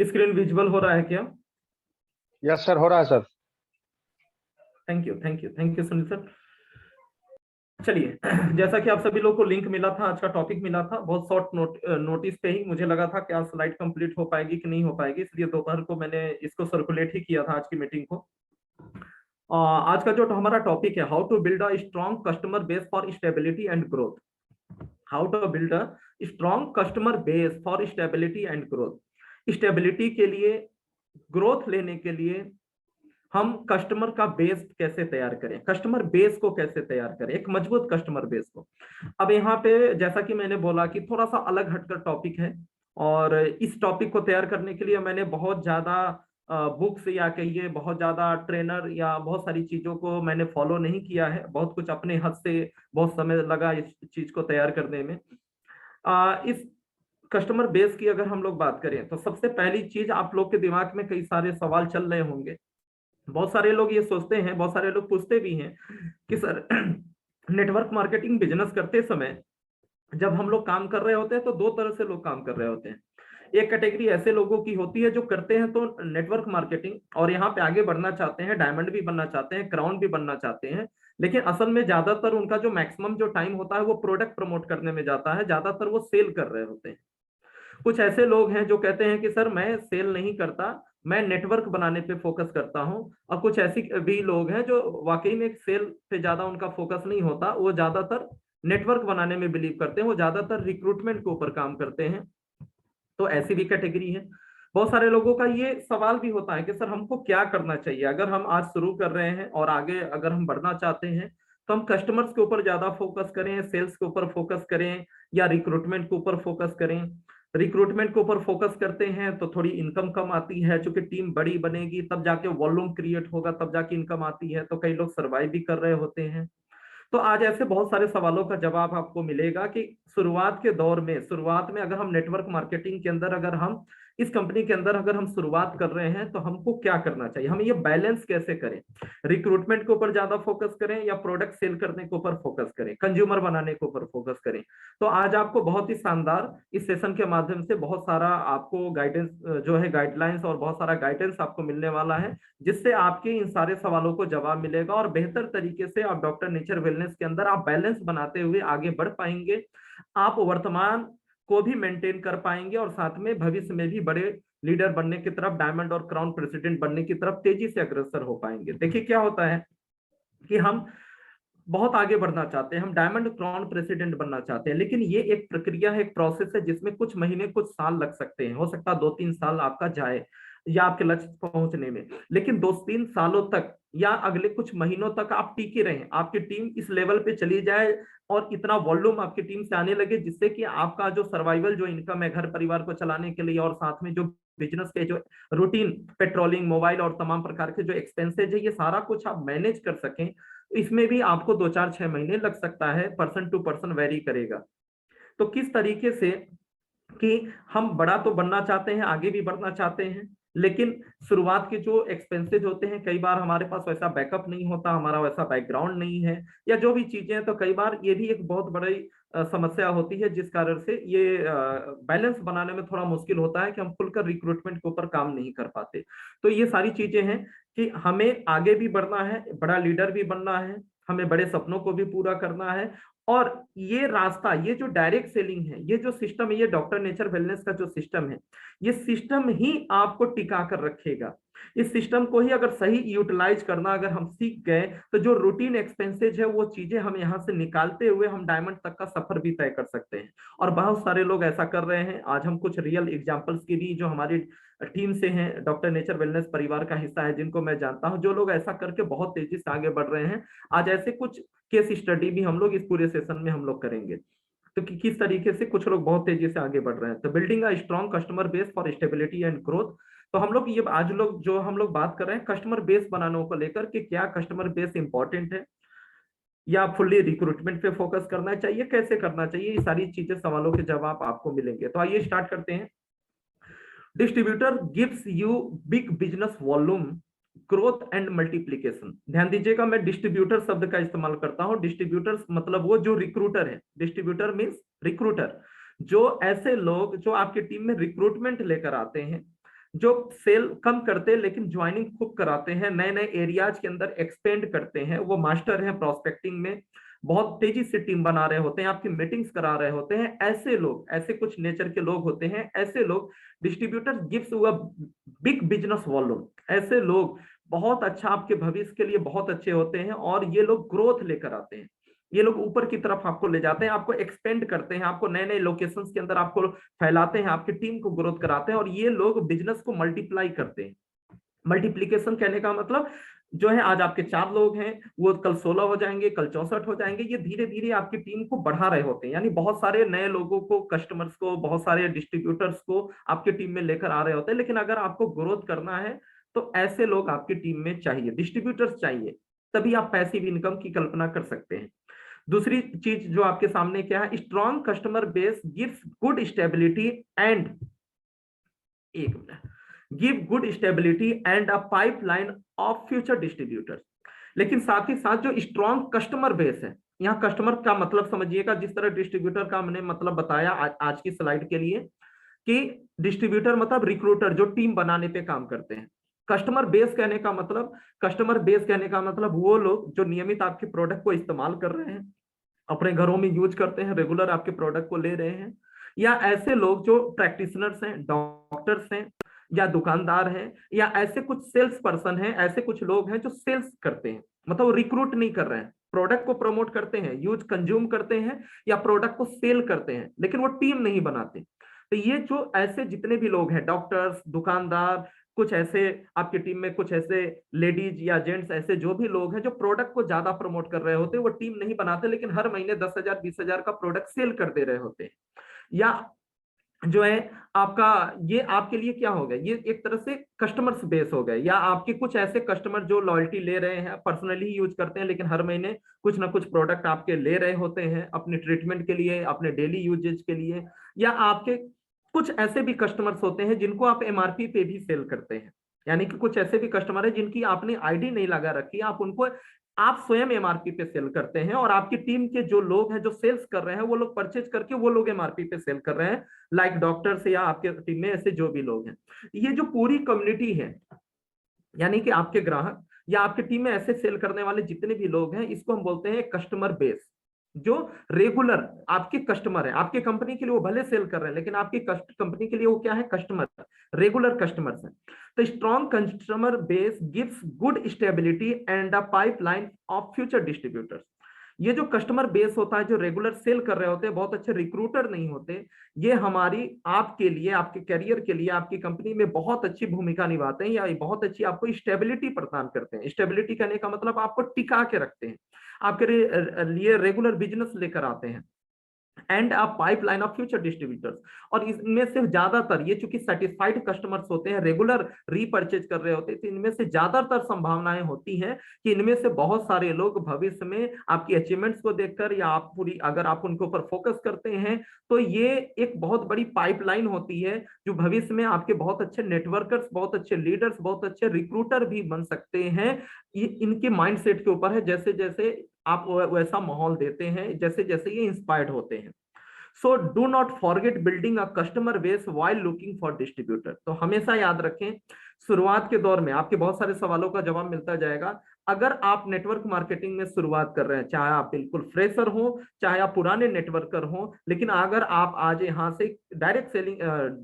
Screen visual हो रहा है क्या? यस सर, हो रहा है sir. Thank you, thank you, thank you Sunil sir. चलिए, जैसा कि आप सभी लोग को लिंक मिला था, आज का टॉपिक मिला था, बहुत शॉर्ट नोटिस पे ही मुझे लगा था कि आज स्लाइड कंप्लीट हो पाएगी कि नहीं हो पाएगी, इसलिए दोपहर को मैंने इसको सर्कुलेट ही किया था आज की मीटिंग को। आज का जो हमारा टॉपिक है, how to build a strong customer base for stability and growth. How to build a strong customer base for stability and growth. Stability के लिए, ग्रोथ लेने के लिए हम कस्टमर का बेस कैसे तैयार करें, कस्टमर बेस को कैसे तैयार करें, एक मजबूत कस्टमर बेस को। अब यहाँ पे जैसा कि मैंने बोला कि थोड़ा सा अलग हटकर टॉपिक है, और इस टॉपिक को तैयार करने के लिए मैंने बहुत ज्यादा बुक्स या कहिए बहुत ज्यादा ट्रेनर या बहुत सारी चीजों को मैंने फॉलो नहीं किया है, बहुत कुछ अपने हाथ से बहुत समय लगा इस चीज को तैयार करने में। इस कस्टमर बेस की अगर हम लोग बात करें तो सबसे पहली चीज, आप लोग के दिमाग में कई सारे सवाल चल रहे होंगे। बहुत सारे लोग ये सोचते हैं, बहुत सारे लोग पूछते भी हैं कि सर नेटवर्क मार्केटिंग बिजनेस करते समय जब हम लोग काम कर रहे होते हैं तो दो तरह से लोग काम कर रहे होते हैं। एक कैटेगरी ऐसे लोगों की होती है जो करते हैं तो नेटवर्क मार्केटिंग, और यहाँ पे आगे बढ़ना चाहते हैं, डायमंड भी बनना चाहते हैं, क्राउन भी बनना चाहते हैं, लेकिन असल में ज्यादातर उनका जो मैक्सिमम जो टाइम होता है वो प्रोडक्ट प्रमोट करने में जाता है, ज्यादातर वो सेल कर रहे होते हैं। कुछ ऐसे लोग हैं जो कहते हैं कि सर मैं सेल नहीं करता, मैं नेटवर्क बनाने पे फोकस करता हूं। और कुछ ऐसी भी लोग हैं जो वाकई में सेल पे ज्यादा उनका फोकस नहीं होता, वो ज्यादातर नेटवर्क बनाने में बिलीव करते हैं, वो ज्यादातर रिक्रूटमेंट के ऊपर काम करते हैं। तो ऐसी भी कैटेगरी है। बहुत सारे लोगों का ये सवाल भी होता है कि सर हमको क्या करना चाहिए, अगर हम आज शुरू कर रहे हैं और आगे अगर हम बढ़ना चाहते हैं तो हम कस्टमर्स के ऊपर ज्यादा फोकस करें, सेल्स के ऊपर फोकस करें, या रिक्रूटमेंट के ऊपर फोकस करें। रिक्रूटमेंट के ऊपर फोकस करते हैं तो थोड़ी इनकम कम आती है, चूंकि टीम बड़ी बनेगी तब जाके वॉल्यूम क्रिएट होगा, तब जाके इनकम आती है, तो कई लोग सर्वाइव भी कर रहे होते हैं। तो आज ऐसे बहुत सारे सवालों का जवाब आपको मिलेगा कि शुरुआत के दौर में, शुरुआत में अगर हम नेटवर्क मार्केटिंग के अंदर, अगर हम इस कंपनी के अंदर अगर हम शुरुआत कर रहे हैं तो हमको क्या करना चाहिए, हम ये बैलेंस कैसे करें, रिक्रूटमेंट के ऊपर ज्यादा फोकस करें या प्रोडक्ट सेल करने के ऊपर फोकस करें, कंज्यूमर बनाने के ऊपर फोकस करें। तो आज आपको बहुत ही शानदार इस सेशन के माध्यम से बहुत सारा आपको गाइडेंस जो है, गाइडलाइंस और बहुत सारा गाइडेंस आपको मिलने वाला है, जिससे आपके इन सारे सवालों को जवाब मिलेगा और बेहतर तरीके से आप डॉक्टर नेचर वेलनेस के अंदर आप बैलेंस बनाते हुए आगे बढ़ पाएंगे। आप वर्तमान को भी मेंटेन कर पाएंगे और साथ में भविष्य में भी बड़े लीडर बनने की तरफ, डायमंड और क्राउन प्रेसिडेंट बनने की तरफ तेजी से अग्रसर हो पाएंगे। देखिए क्या होता है कि हम बहुत आगे बढ़ना चाहते हैं, हम डायमंड क्राउन प्रेसिडेंट बनना चाहते हैं, लेकिन ये एक प्रक्रिया है, एक प्रोसेस है, जिसमें कुछ महीने कुछ साल लग सकते हैं, हो सकता है 2-3 साल आपका जाए या आपके लक्ष्य पहुंचने में, लेकिन 2-3 सालों तक या अगले कुछ महीनों तक आप टिके रहें, आपकी टीम इस लेवल पे चली जाए और इतना वॉल्यूम आपकी टीम से आने लगे जिससे कि आपका जो सर्वाइवल, जो इनकम है घर परिवार को चलाने के लिए, और साथ में जो बिजनेस के जो रूटीन पेट्रोलिंग, मोबाइल और तमाम प्रकार के जो एक्सपेंसेज है, ये सारा कुछ आप मैनेज कर सकें। इसमें भी आपको 2-4-6 महीने लग सकता है, पर्सन टू पर्सन वेरी करेगा। तो किस तरीके से कि हम बड़ा तो बनना चाहते हैं, आगे भी बढ़ना चाहते हैं, लेकिन शुरुआत के जो एक्सपेंसेस होते हैं, कई बार हमारे पास वैसा बैकअप नहीं होता, हमारा वैसा बैकग्राउंड नहीं है, या जो भी चीजें हैं, तो कई बार ये भी एक बहुत बड़ी समस्या होती है, जिस कारण से ये बैलेंस बनाने में थोड़ा मुश्किल होता है कि हम खुलकर रिक्रूटमेंट के ऊपर काम नहीं कर पाते। तो ये सारी चीजें हैं कि हमें आगे भी बढ़ना है, बड़ा लीडर भी बनना है, हमें बड़े सपनों को भी पूरा करना है। और ये रास्ता, ये जो डायरेक्ट सेलिंग है, ये जो सिस्टम है, ये डॉक्टर नेचर वेलनेस का जो सिस्टम है, ये सिस्टम ही आपको टिका कर रखेगा। इस सिस्टम को ही अगर सही यूटिलाइज करना अगर हम सीख गए तो जो रूटीन एक्सपेंसेज है वो चीजें हम यहाँ से निकालते हुए हम डायमंड तक का सफर भी तय कर सकते हैं। और बहुत सारे लोग ऐसा कर रहे हैं। आज हम कुछ रियल एग्जांपल्स की भी, जो हमारी टीम से हैं, डॉक्टर नेचर वेलनेस परिवार का हिस्सा है, जिनको मैं जानता हूं, जो लोग ऐसा करके बहुत तेजी से आगे बढ़ रहे हैं। आज ऐसे कुछ केस स्टडी भी हम लोग इस पूरे सेशन में हम लोग करेंगे, तो किस तरीके से कुछ लोग बहुत तेजी से आगे बढ़ रहे हैं। तो building a strong customer base for stability and growth. तो हम लोग ये आज लोग जो हम लोग बात कर रहे हैं कस्टमर बेस बनाने को लेकर कि क्या कस्टमर बेस इंपॉर्टेंट है या फुल्ली रिक्रूटमेंट पे फोकस करना चाहिए, कैसे करना चाहिए, ये सारी चीजें, सवालों के जवाब आपको मिलेंगे। तो आइए स्टार्ट करते हैं। Distributor gives you big business volume, growth and multiplication. ध्यान दीजिएगा, मैं डिस्ट्रीब्यूटर शब्द का इस्तेमाल करता हूं। डिस्ट्रीब्यूटर मतलब वो जो रिक्रूटर है, डिस्ट्रीब्यूटर मींस रिक्रूटर, जो ऐसे लोग जो आपकी टीम में रिक्रूटमेंट लेकर आते हैं, जो सेल कम करते हैं लेकिन ज्वाइनिंग खूब कराते हैं, नए नए एरियाज के अंदर एक्सपेंड करते हैं, वो मास्टर हैं प्रोस्पेक्टिंग में, बहुत तेजी से टीम बना रहे होते हैं, आपकी मीटिंग्स करा रहे होते हैं, ऐसे लोग, ऐसे कुछ नेचर के लोग होते हैं, ऐसे लोग distributor gives a big business volume. ऐसे लोग बहुत अच्छा आपके भविष्य के लिए बहुत अच्छे होते हैं, और ये लोग ग्रोथ लेकर आते हैं, ये लोग ऊपर की तरफ आपको ले जाते हैं, आपको एक्सपेंड करते हैं, आपको नए नए लोकेशंस के अंदर आपको फैलाते हैं, आपकी टीम को ग्रोथ कराते हैं, और ये लोग बिजनेस को मल्टीप्लाई करते हैं। मल्टीप्लीकेशन कहने का मतलब जो है, आज आपके 4 लोग हैं, वो कल 16 हो जाएंगे, कल 64 हो जाएंगे, ये धीरे धीरे आपकी टीम को बढ़ा रहे होते हैं, यानी बहुत सारे नए लोगों को, कस्टमर्स को, बहुत सारे डिस्ट्रीब्यूटर्स को आपकी टीम में लेकर आ रहे होते हैं। लेकिन अगर आपको ग्रोथ करना है तो ऐसे लोग आपकी टीम में चाहिए, डिस्ट्रीब्यूटर्स चाहिए, तभी आप पैसिव इनकम की कल्पना कर सकते हैं। दूसरी चीज जो आपके सामने क्या है, strong customer base gives good stability and, एक मिनट, give good stability and a pipeline of future distributors. लेकिन साथ ही साथ जो स्ट्रॉन्ग कस्टमर बेस है, यहाँ कस्टमर का मतलब समझिएगा, जिस तरह डिस्ट्रीब्यूटर का मैंने मतलब बताया आज की स्लाइड के लिए, कि डिस्ट्रीब्यूटर मतलब रिक्रूटर जो टीम बनाने पे काम करते हैं। कस्टमर बेस कहने का मतलब, कस्टमर बेस कहने का मतलब वो लोग जो नियमित आपके प्रोडक्ट को इस्तेमाल कर रहे हैं, अपने घरों में यूज करते हैं, रेगुलर आपके प्रोडक्ट को ले रहे हैं, या ऐसे लोग जो प्रैक्टिशनर्स हैं, डॉक्टर्स हैं, या दुकानदार हैं, या ऐसे कुछ सेल्स पर्सन हैं, ऐसे कुछ लोग हैं जो सेल्स करते हैं, मतलब वो रिक्रूट नहीं कर रहे हैं, प्रोडक्ट को प्रमोट करते हैं, यूज कंज्यूम करते हैं, या प्रोडक्ट को सेल करते हैं, लेकिन वो टीम नहीं बनाते। तो ये जो ऐसे जितने भी लोग हैं, डॉक्टर्स, दुकानदार, कुछ ऐसे आपकी टीम में कुछ ऐसे लेडीज या जेंट्स, ऐसे जो भी लोग हैं जो प्रोडक्ट को ज्यादा प्रमोट कर रहे होते हैं, वो टीम नहीं बनाते, लेकिन हर महीने 10,000 20,000 का प्रोडक्ट सेल कर दे रहे होते हैं। या जो है आपका, ये आपके लिए क्या हो गया, ये एक तरह से कस्टमर्स बेस हो गए, या आपके कुछ ऐसे कस्टमर जो लॉयल्टी ले रहे हैं, पर्सनली यूज करते हैं, लेकिन हर महीने कुछ ना कुछ प्रोडक्ट आपके ले रहे होते हैं अपने ट्रीटमेंट के लिए, अपने डेली यूजेज के लिए। या आपके कुछ ऐसे भी कस्टमर्स होते हैं जिनको आप एमआरपी पे भी सेल करते हैं, यानी कि कुछ ऐसे भी कस्टमर है जिनकी आपने आईडी नहीं लगा रखी, आप उनको, आप स्वयं एमआरपी पे सेल करते हैं, और आपकी टीम के जो लोग हैं जो सेल्स कर रहे हैं, वो लोग परचेज करके वो लोग एमआरपी पे सेल कर रहे हैं, लाइक डॉक्टर्स या आपके टीम में ऐसे जो भी लोग हैं। ये जो पूरी कम्युनिटी है, यानी कि आपके ग्राहक या आपकी टीम में ऐसे सेल करने वाले जितने भी लोग हैं, इसको हम बोलते हैं कस्टमर बेस। जो रेगुलर आपके कस्टमर है, आपके कंपनी के लिए वो भले सेल कर रहे हैं, लेकिन आपकी कंपनी के लिए वो क्या है, कस्टमर, रेगुलर कस्टमर्स हैं। तो strong customer base gives good stability and a pipeline of future distributors. ये जो कस्टमर बेस होता है, जो रेगुलर सेल कर रहे होते हैं, बहुत अच्छे रिक्रूटर नहीं होते, ये हमारी, आपके लिए, आपके करियर के लिए, आपकी कंपनी में बहुत अच्छी भूमिका निभाते हैं, या बहुत अच्छी आपको स्टेबिलिटी प्रदान करते हैं। स्टेबिलिटी कहने का मतलब आपको टिका के रखते हैं, आपके लिए रेगुलर बिजनेस लेकर आते हैं, and a pipeline of future distributors. और इसमें से ज्यादातर, ये चूंकि सेटिस्फाइड कस्टमर्स होते हैं, रेगुलर रीपर्चेज कर रहे होते हैं, तो इनमें से ज्यादातर संभावनाएं होती हैं कि इनमें से बहुत सारे लोग भविष्य में आपकी अचीवमेंट्स को देखकर, या आप पूरी, अगर आप उनके ऊपर फोकस करते हैं, तो ये एक बहुत बड़ी पाइपलाइन होती है, जो भविष्य में आपके बहुत अच्छे नेटवर्कर्स, बहुत अच्छे लीडर्स, बहुत अच्छे रिक्रूटर भी बन सकते हैं। ये इनके माइंडसेट के ऊपर है, जैसे जैसे आप वैसा माहौल देते हैं, जैसे जैसे ये इंस्पायर्ड होते हैं। So do not forget building a customer base while looking for distributor. तो हमेशा याद रखें, शुरुआत के दौर में आपके बहुत सारे सवालों का जवाब मिलता जाएगा। अगर आप नेटवर्क मार्केटिंग में शुरुआत कर रहे हैं, चाहे आप बिल्कुल फ्रेशर हो, चाहे आप पुराने नेटवर्कर हो, लेकिन अगर आप आज यहाँ से डायरेक्ट सेलिंग,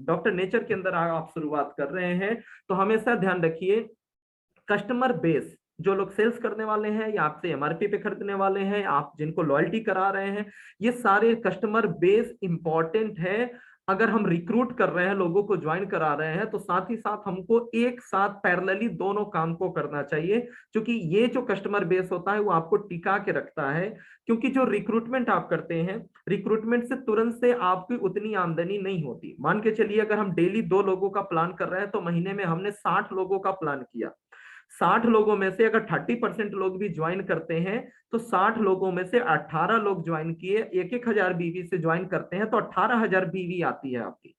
डॉक्टर नेचर के अंदर आप शुरुआत कर रहे हैं, तो हमेशा ध्यान रखिए, कस्टमर बेस, जो लोग सेल्स करने वाले हैं, या आपसे एमआरपी पे खरीदने वाले हैं, आप जिनको लॉयल्टी करा रहे हैं, ये सारे कस्टमर बेस इंपॉर्टेंट है। अगर हम रिक्रूट कर रहे हैं, लोगों को ज्वाइन करा रहे हैं, तो साथ ही साथ हमको एक साथ पैरेलली दोनों काम को करना चाहिए, क्योंकि ये जो कस्टमर बेस होता है वो आपको टिका के रखता है। क्योंकि जो रिक्रूटमेंट आप करते हैं, रिक्रूटमेंट से तुरंत से आपकी उतनी आमदनी नहीं होती। मान के चलिए, अगर हम डेली 2 लोगों का प्लान कर रहे हैं, तो महीने में हमने 60 लोगों का प्लान किया, 60 लोगों में से अगर 30% लोग भी ज्वाइन करते हैं, तो 60 लोगों में से 18 लोग ज्वाइन किए, 1,000 बीवी से ज्वाइन करते हैं, तो 18,000 बीवी आती है आपकी।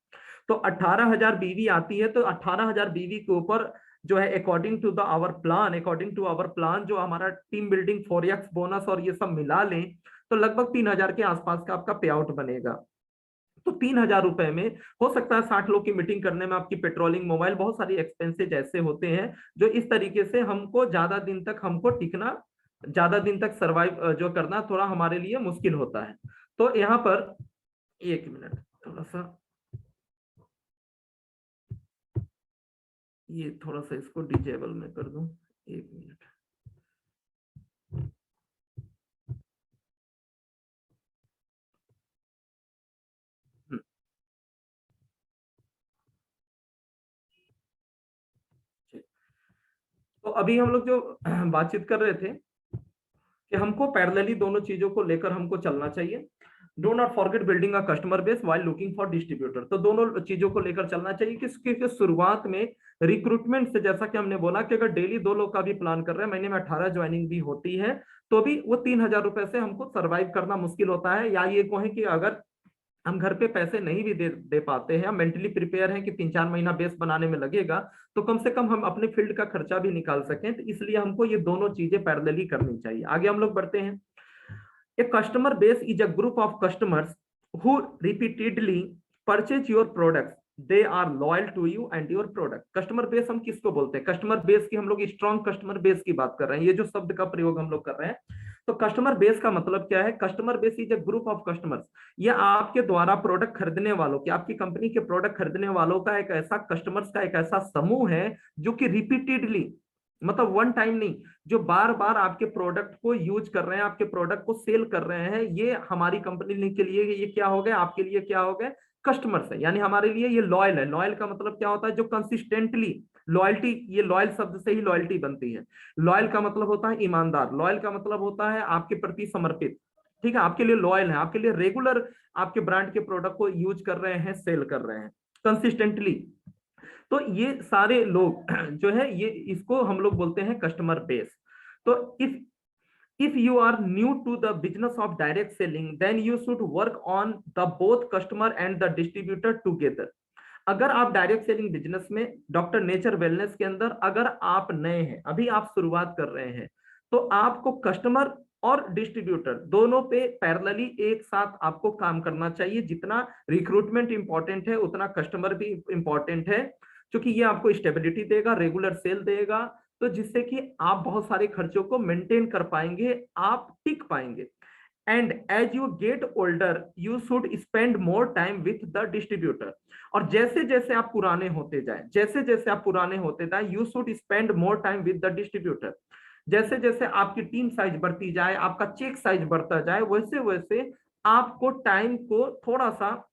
तो 18,000 बीवी आती है, तो 18,000 बीवी के ऊपर जो है, अकॉर्डिंग टू आवर प्लान, जो हमारा टीम बिल्डिंग 4x बोनस और ये सब मिला लें, तो लगभग 3,000 के आसपास का आपका पे आउट बनेगा। तो 3,000 रुपए में हो सकता है 60 लोग की मीटिंग करने में आपकी पेट्रोलिंग, मोबाइल, बहुत सारी एक्सपेंसेज ऐसे होते हैं जो इस तरीके से हमको ज्यादा दिन तक हमको टिकना, ज्यादा दिन तक सरवाइव जो करना थोड़ा हमारे लिए मुश्किल होता है। तो यहाँ पर 1 मिनट, थोड़ा सा ये थोड़ा सा इसको डिजेबल में कर दूं, 1 मिनट। तो अभी हम लोग जो बातचीत कर रहे थे कि हमको पैरेलली दोनों चीजों को लेकर हमको चलना चाहिए। Do not forget building a customer base while looking for distributor. तो दोनों चीजों को लेकर चलना चाहिए कि शुरुआत में रिक्रूटमेंट से, जैसा कि हमने बोला कि अगर डेली 2 लोग का भी प्लान कर रहे हैं, महीने में 18 ज्वाइनिंग भी होती है, तो भी वो 3,000 रुपए से हमको सर्वाइव करना मुश्किल होता है। या ये कहें कि अगर हम घर पे पैसे नहीं भी दे पाते हैं, हम मेंटली प्रिपेयर हैं कि 3-4 महीना बेस बनाने में लगेगा, तो कम से कम हम अपने फील्ड का खर्चा भी निकाल सकें। तो इसलिए हमको ये दोनों चीजें पैरेलली करनी चाहिए। आगे हम लोग बढ़ते हैं। A customer base is a group of customers who repeatedly purchase your products. They are loyal to you and your product. Customer base हम किसको बोलते हैं? कस्टमर बेस की हम लोग स्ट्रॉन्ग कस्टमर बेस की बात कर रहे हैं, ये जो शब्द का प्रयोग हम लोग कर रहे हैं। तो कस्टमर बेस का मतलब क्या है? Customer base is a group of customers. ये आपके द्वारा प्रोडक्ट खरीदने वालों की, आपकी कंपनी के प्रोडक्ट खरीदने वालों का एक ऐसा कस्टमर्स का एक ऐसा समूह है जो कि रिपीटेडली, मतलब वन टाइम नहीं, जो बार बार आपके प्रोडक्ट को यूज कर रहे हैं, आपके प्रोडक्ट को सेल कर रहे हैं। ये हमारी कंपनी के लिए ये क्या हो गए, आपके लिए क्या हो गए? कस्टमर्स है, यानी हमारे लिए ये लॉयल है। लॉयल का मतलब क्या होता है? जो कंसिस्टेंटली, लॉयल्टी, ये लॉयल शब्द से ही लॉयल्टी बनती है। लॉयल का मतलब होता है ईमानदार, लॉयल का मतलब होता है आपके प्रति समर्पित। ठीक है, आपके लिए लॉयल है, आपके लिए रेगुलर आपके ब्रांड के प्रोडक्ट को यूज कर रहे हैं, सेल कर रहे हैं कंसिस्टेंटली। तो ये सारे लोग जो है, ये इसको हम लोग बोलते हैं कस्टमर बेस। तो if you are new to the business of direct selling, then you should work on the both customer and the distributor together. अगर आप डायरेक्ट सेलिंग बिजनेस में, डॉक्टर नेचर वेलनेस के अंदर अगर आप नए हैं, अभी आप शुरुआत कर रहे हैं, तो आपको कस्टमर और डिस्ट्रीब्यूटर दोनों पे पैरेलली एक साथ आपको काम करना चाहिए। जितना रिक्रूटमेंट इंपॉर्टेंट है उतना कस्टमर भी इंपॉर्टेंट है, क्योंकि ये आपको स्टेबिलिटी देगा, रेगुलर सेल देगा, तो जिससे कि आप बहुत सारे खर्चों को मेंटेन कर पाएंगे, आप टिक पाएंगे। And as you get older you should spend more time with the distributor. और जैसे जैसे आप पुराने होते जाए, जैसे जैसे आप पुराने होते जाए, you should spend more time with the distributor. जैसे जैसे आपकी टीम साइज बढ़ती जाए, आपका चेक साइज बढ़ता जाए, वैसे वैसे आपको टाइम को थोड़ा सा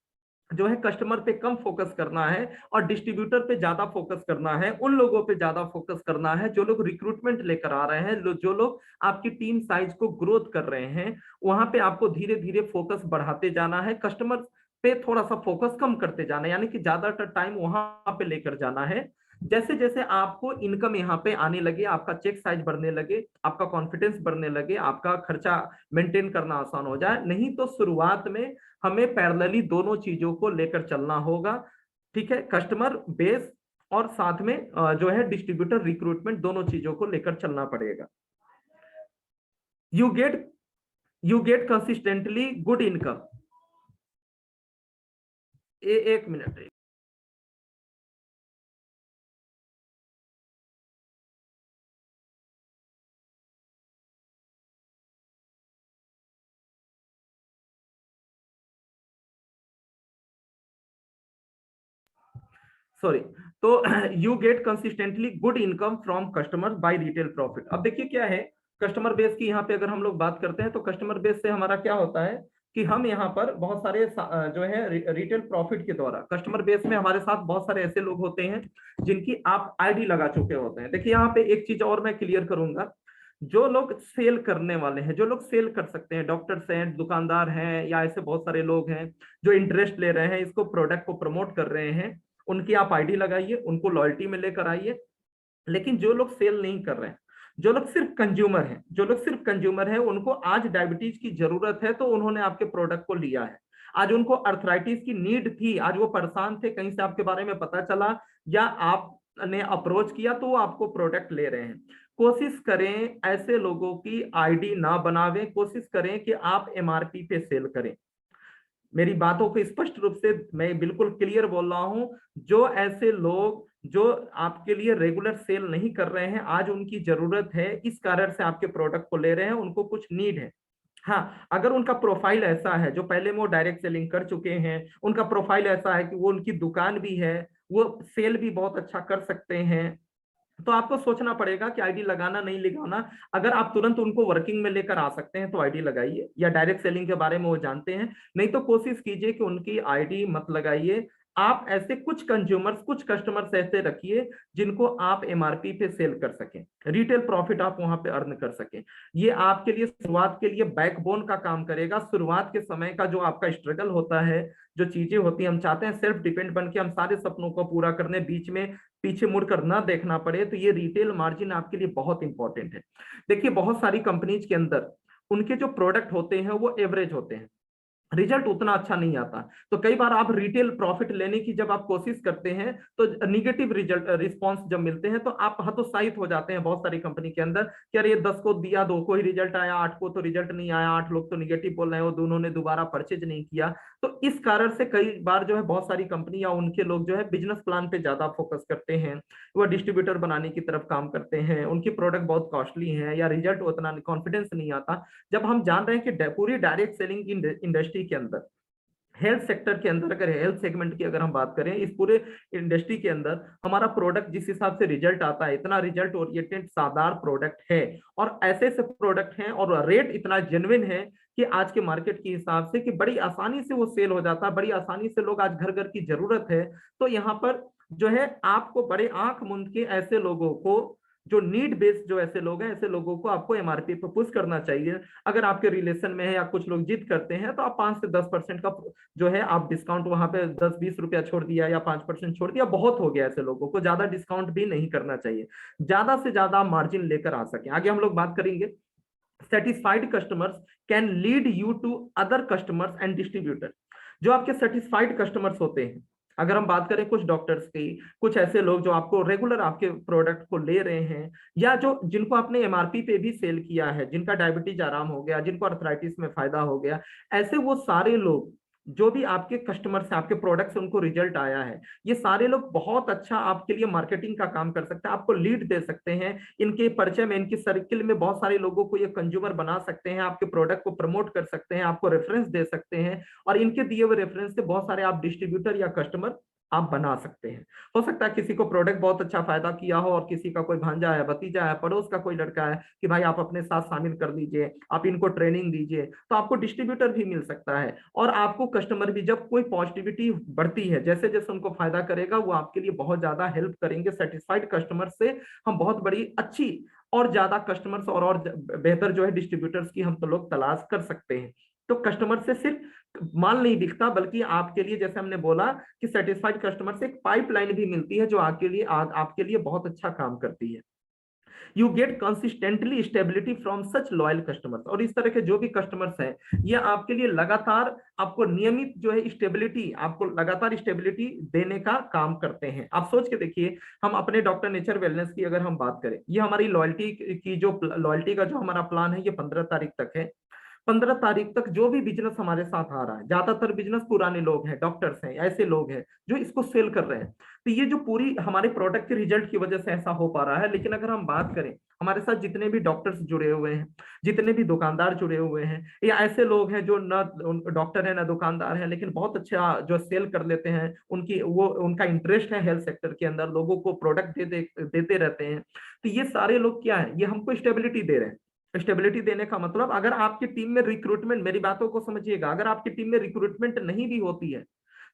जो है कस्टमर पे कम फोकस करना है और डिस्ट्रीब्यूटर पे ज्यादा फोकस करना है। उन लोगों पे ज्यादा फोकस करना है जो लोग रिक्रूटमेंट लेकर आ रहे हैं, जो लोग आपकी टीम साइज को ग्रोथ कर रहे हैं। वहां पे आपको धीरे धीरे फोकस बढ़ाते जाना है, कस्टमर पे थोड़ा सा फोकस कम करते जाना है, यानी कि ज्यादातर टाइम वहां पे लेकर जाना है। जैसे जैसे आपको इनकम यहाँ पे आने लगे, आपका चेक साइज बढ़ने लगे, आपका कॉन्फिडेंस बढ़ने लगे, आपका खर्चा मेंटेन करना आसान हो जाए। नहीं तो शुरुआत में हमें पैरेलली दोनों चीजों को लेकर चलना होगा। ठीक है, कस्टमर बेस और साथ में जो है डिस्ट्रीब्यूटर रिक्रूटमेंट, दोनों चीजों को लेकर चलना पड़ेगा। You get consistently good income. एक मिनट, सॉरी। तो you get consistently good income from customer bye retail profit. अब देखिए क्या है कस्टमर बेस की, यहाँ पे अगर हम लोग बात करते हैं तो कस्टमर बेस से हमारा क्या होता है कि हम यहाँ पर बहुत सारे जो है रिटेल प्रॉफिट के द्वारा, कस्टमर बेस में हमारे साथ बहुत सारे ऐसे लोग होते हैं जिनकी आप आईडी लगा चुके होते हैं। देखिए यहाँ पे एक चीज और मैं क्लियर करूंगा, जो लोग सेल करने वाले हैं, जो लोग सेल कर सकते हैं, डॉक्टर्स हैं, दुकानदार हैं, या ऐसे बहुत सारे लोग हैं जो इंटरेस्ट ले रहे हैं, इसको प्रोडक्ट को प्रमोट कर रहे हैं, उनकी आप आईडी लगाइए, उनको लॉयल्टी में लेकर आइए। लेकिन जो लोग सेल नहीं कर रहे हैं, जो लोग सिर्फ कंज्यूमर हैं, जो लोग सिर्फ कंज्यूमर हैं, उनको आज डायबिटीज की जरूरत है तो उन्होंने आपके प्रोडक्ट को लिया है। आज उनको अर्थराइटिस की नीड थी, आज वो परेशान थे, कहीं से आपके बारे में पता चला या आपने अप्रोच किया तो वो आपको प्रोडक्ट ले रहे हैं। कोशिश करें ऐसे लोगों की आईडी ना बनावें, कोशिश करें कि आप एमआरपी पे सेल करें। मेरी बातों को स्पष्ट रूप से मैं बिल्कुल क्लियर बोल रहा हूं, जो ऐसे लोग जो आपके लिए रेगुलर सेल नहीं कर रहे हैं, आज उनकी जरूरत है, इस कारण से आपके प्रोडक्ट को ले रहे हैं, उनको कुछ नीड है। हाँ, अगर उनका प्रोफाइल ऐसा है, जो पहले में वो डायरेक्ट सेलिंग कर चुके हैं, उनका प्रोफाइल ऐसा है कि वो उनकी दुकान भी है, वो सेल भी बहुत अच्छा कर सकते हैं, तो आपको सोचना पड़ेगा कि आईडी लगाना नहीं लगाना। अगर आप तुरंत उनको वर्किंग में लेकर आ सकते हैं तो आईडी लगाइए, या डायरेक्ट सेलिंग के बारे में वो जानते हैं, नहीं तो कोशिश कीजिए कि उनकी आईडी मत लगाइए। आप ऐसे कुछ कंज्यूमर्स, कुछ कस्टमर्स ऐसे रखिए जिनको आप एमआरपी पे सेल कर सकें, रिटेल प्रॉफिट आप वहां पे अर्न कर सकें। ये आपके लिए शुरुआत के लिए बैकबोन का काम करेगा। शुरुआत के समय का जो आपका स्ट्रगल होता है, जो चीजें होती हैं, हम चाहते हैं सेल्फ डिपेंड बन के हम सारे सपनों को पूरा करने, बीच में पीछे मुड़कर ना देखना पड़े, तो ये रिटेल मार्जिन आपके लिए बहुत इंपॉर्टेंट है। देखिए, बहुत सारी कंपनीज के अंदर उनके जो प्रोडक्ट होते हैं वो एवरेज होते हैं, रिजल्ट उतना अच्छा नहीं आता। तो कई बार आप रिटेल प्रॉफिट लेने की जब आप कोशिश करते हैं तो निगेटिव रिजल्ट रिस्पॉन्स जब मिलते हैं तो आप हतोत्साहित हो जाते हैं बहुत सारी कंपनी के अंदर कि अरे 10 को दिया, 2 को ही रिजल्ट आया, 8 को तो रिजल्ट नहीं आया, 8 लोग तो निगेटिव बोल रहे हैं, वो दोनों ने दोबारा परचेज नहीं किया। तो इस कारण से कई बार जो है बहुत सारी कंपनी या उनके लोग जो है बिजनेस प्लान पे ज्यादा फोकस करते हैं, वो डिस्ट्रीब्यूटर बनाने की तरफ काम करते हैं, उनकी प्रोडक्ट बहुत कॉस्टली है या रिजल्ट उतना कॉन्फिडेंस नहीं आता। जब हम जान रहे हैं कि पूरी डायरेक्ट सेलिंग इंडस्ट्री के अंदर, हेल्थ सेक्टर के अंदर, अगर हेल्थ सेगमेंट की अगर हम बात करें, इस पूरे इंडस्ट्री के अंदर हमारा प्रोडक्ट जिस हिसाब से रिजल्ट आता है, इतना रिजल्ट ओरिएंटेड शानदार प्रोडक्ट है, और ऐसे ऐसे प्रोडक्ट हैं और रेट इतना जेन्युइन है कि आज के मार्केट के हिसाब से कि बड़ी आसानी से वो सेल हो जाता है, बड़ी आसानी से लोग, आज घर घर की जरूरत है। तो यहाँ पर जो है आपको बड़े आंख मूंद के ऐसे लोगों को, जो नीड बेस्ड जो ऐसे लोग हैं, ऐसे लोगों को आपको एमआरपी पर पुश करना चाहिए। अगर आपके रिलेशन में है या कुछ लोग जिद करते हैं तो आप 5 से 10% का जो है आप डिस्काउंट वहां पे 10-20 रुपया छोड़ दिया या 5% छोड़ दिया, बहुत हो गया। ऐसे लोगों को ज्यादा डिस्काउंट भी नहीं करना चाहिए, ज्यादा से ज्यादा मार्जिन लेकर आ सके। आगे हम लोग बात करेंगे, satisfied customers can lead you to other customers and distributor. जो आपके सेटिस्फाइड कस्टमर्स होते हैं, अगर हम बात करें कुछ डॉक्टर्स की, कुछ ऐसे लोग जो आपको रेगुलर आपके प्रोडक्ट को ले रहे हैं, या जो जिनको आपने एमआरपी पे भी सेल किया है, जिनका डायबिटीज आराम हो गया, जिनको अर्थराइटिस में फायदा हो गया, ऐसे वो सारे लोग जो भी आपके कस्टमर से, आपके प्रोडक्ट से उनको रिजल्ट आया है, ये सारे लोग बहुत अच्छा आपके लिए मार्केटिंग का काम कर सकते हैं, आपको लीड दे सकते हैं, इनके परिचय में, इनकी सर्किल में बहुत सारे लोगों को ये कंज्यूमर बना सकते हैं, आपके प्रोडक्ट को प्रमोट कर सकते हैं, आपको रेफरेंस दे सकते हैं, और इनके दिए हुए रेफरेंस से बहुत सारे आप डिस्ट्रीब्यूटर या कस्टमर आप बना सकते हैं। हो सकता है किसी को प्रोडक्ट बहुत अच्छा फायदा किया हो, और किसी का कोई भांजा है, भतीजा है, पड़ोस का कोई लड़का है कि भाई आप अपने साथ शामिल कर लीजिए, आप इनको ट्रेनिंग दीजिए, तो आपको डिस्ट्रीब्यूटर भी मिल सकता है, और आपको कस्टमर भी, जब कोई पॉजिटिविटी बढ़ती है, जैसे जैसे उनको फायदा करेगा, वो आपके लिए बहुत ज्यादा हेल्प करेंगे। सेटिस्फाइड कस्टमर से हम बहुत बड़ी अच्छी और ज्यादा कस्टमर्स और बेहतर जो है डिस्ट्रीब्यूटर्स की हम तो लोग तलाश कर सकते हैं। तो कस्टमर से सिर्फ माल नहीं दिखता, बल्कि आपके लिए, जैसे हमने बोला कि सेटिस्फाइड कस्टमर से एक पाइपलाइन भी मिलती है जो आपके लिए बहुत अच्छा काम करती है। You get consistently stability from such loyal customers. और इस तरह के जो भी कस्टमर्स हैं, ये आपके लिए लगातार आपको नियमित जो है स्टेबिलिटी, आपको लगातार स्टेबिलिटी देने का काम करते हैं। आप सोच के देखिए, हम अपने डॉक्टर नेचर वेलनेस की अगर हम बात करें, ये हमारी लॉयल्टी की जो लॉयल्टी का जो हमारा प्लान है, ये 15 तारीख तक है। 15 तारीख तक जो भी बिजनेस हमारे साथ आ रहा है, ज्यादातर बिजनेस पुराने लोग हैं, डॉक्टर्स हैं, ऐसे लोग हैं जो इसको सेल कर रहे हैं। तो ये जो पूरी हमारे प्रोडक्ट के रिजल्ट की वजह से ऐसा हो पा रहा है। लेकिन अगर हम बात करें, हमारे साथ जितने भी डॉक्टर्स जुड़े हुए हैं, जितने भी दुकानदार जुड़े हुए हैं, या ऐसे लोग हैं जो न डॉक्टर है ना दुकानदार है, लेकिन बहुत अच्छा जो सेल कर लेते हैं, उनका इंटरेस्ट है हेल्थ सेक्टर के अंदर, लोगों को प्रोडक्ट देते रहते हैं। तो ये सारे लोग क्या है, ये हमको स्टेबिलिटी दे रहे हैं। स्टेबिलिटी देने का मतलब, अगर आपकी टीम में रिक्रूटमेंट, मेरी बातों को समझिएगा, अगर आपकी टीम में रिक्रूटमेंट नहीं भी होती है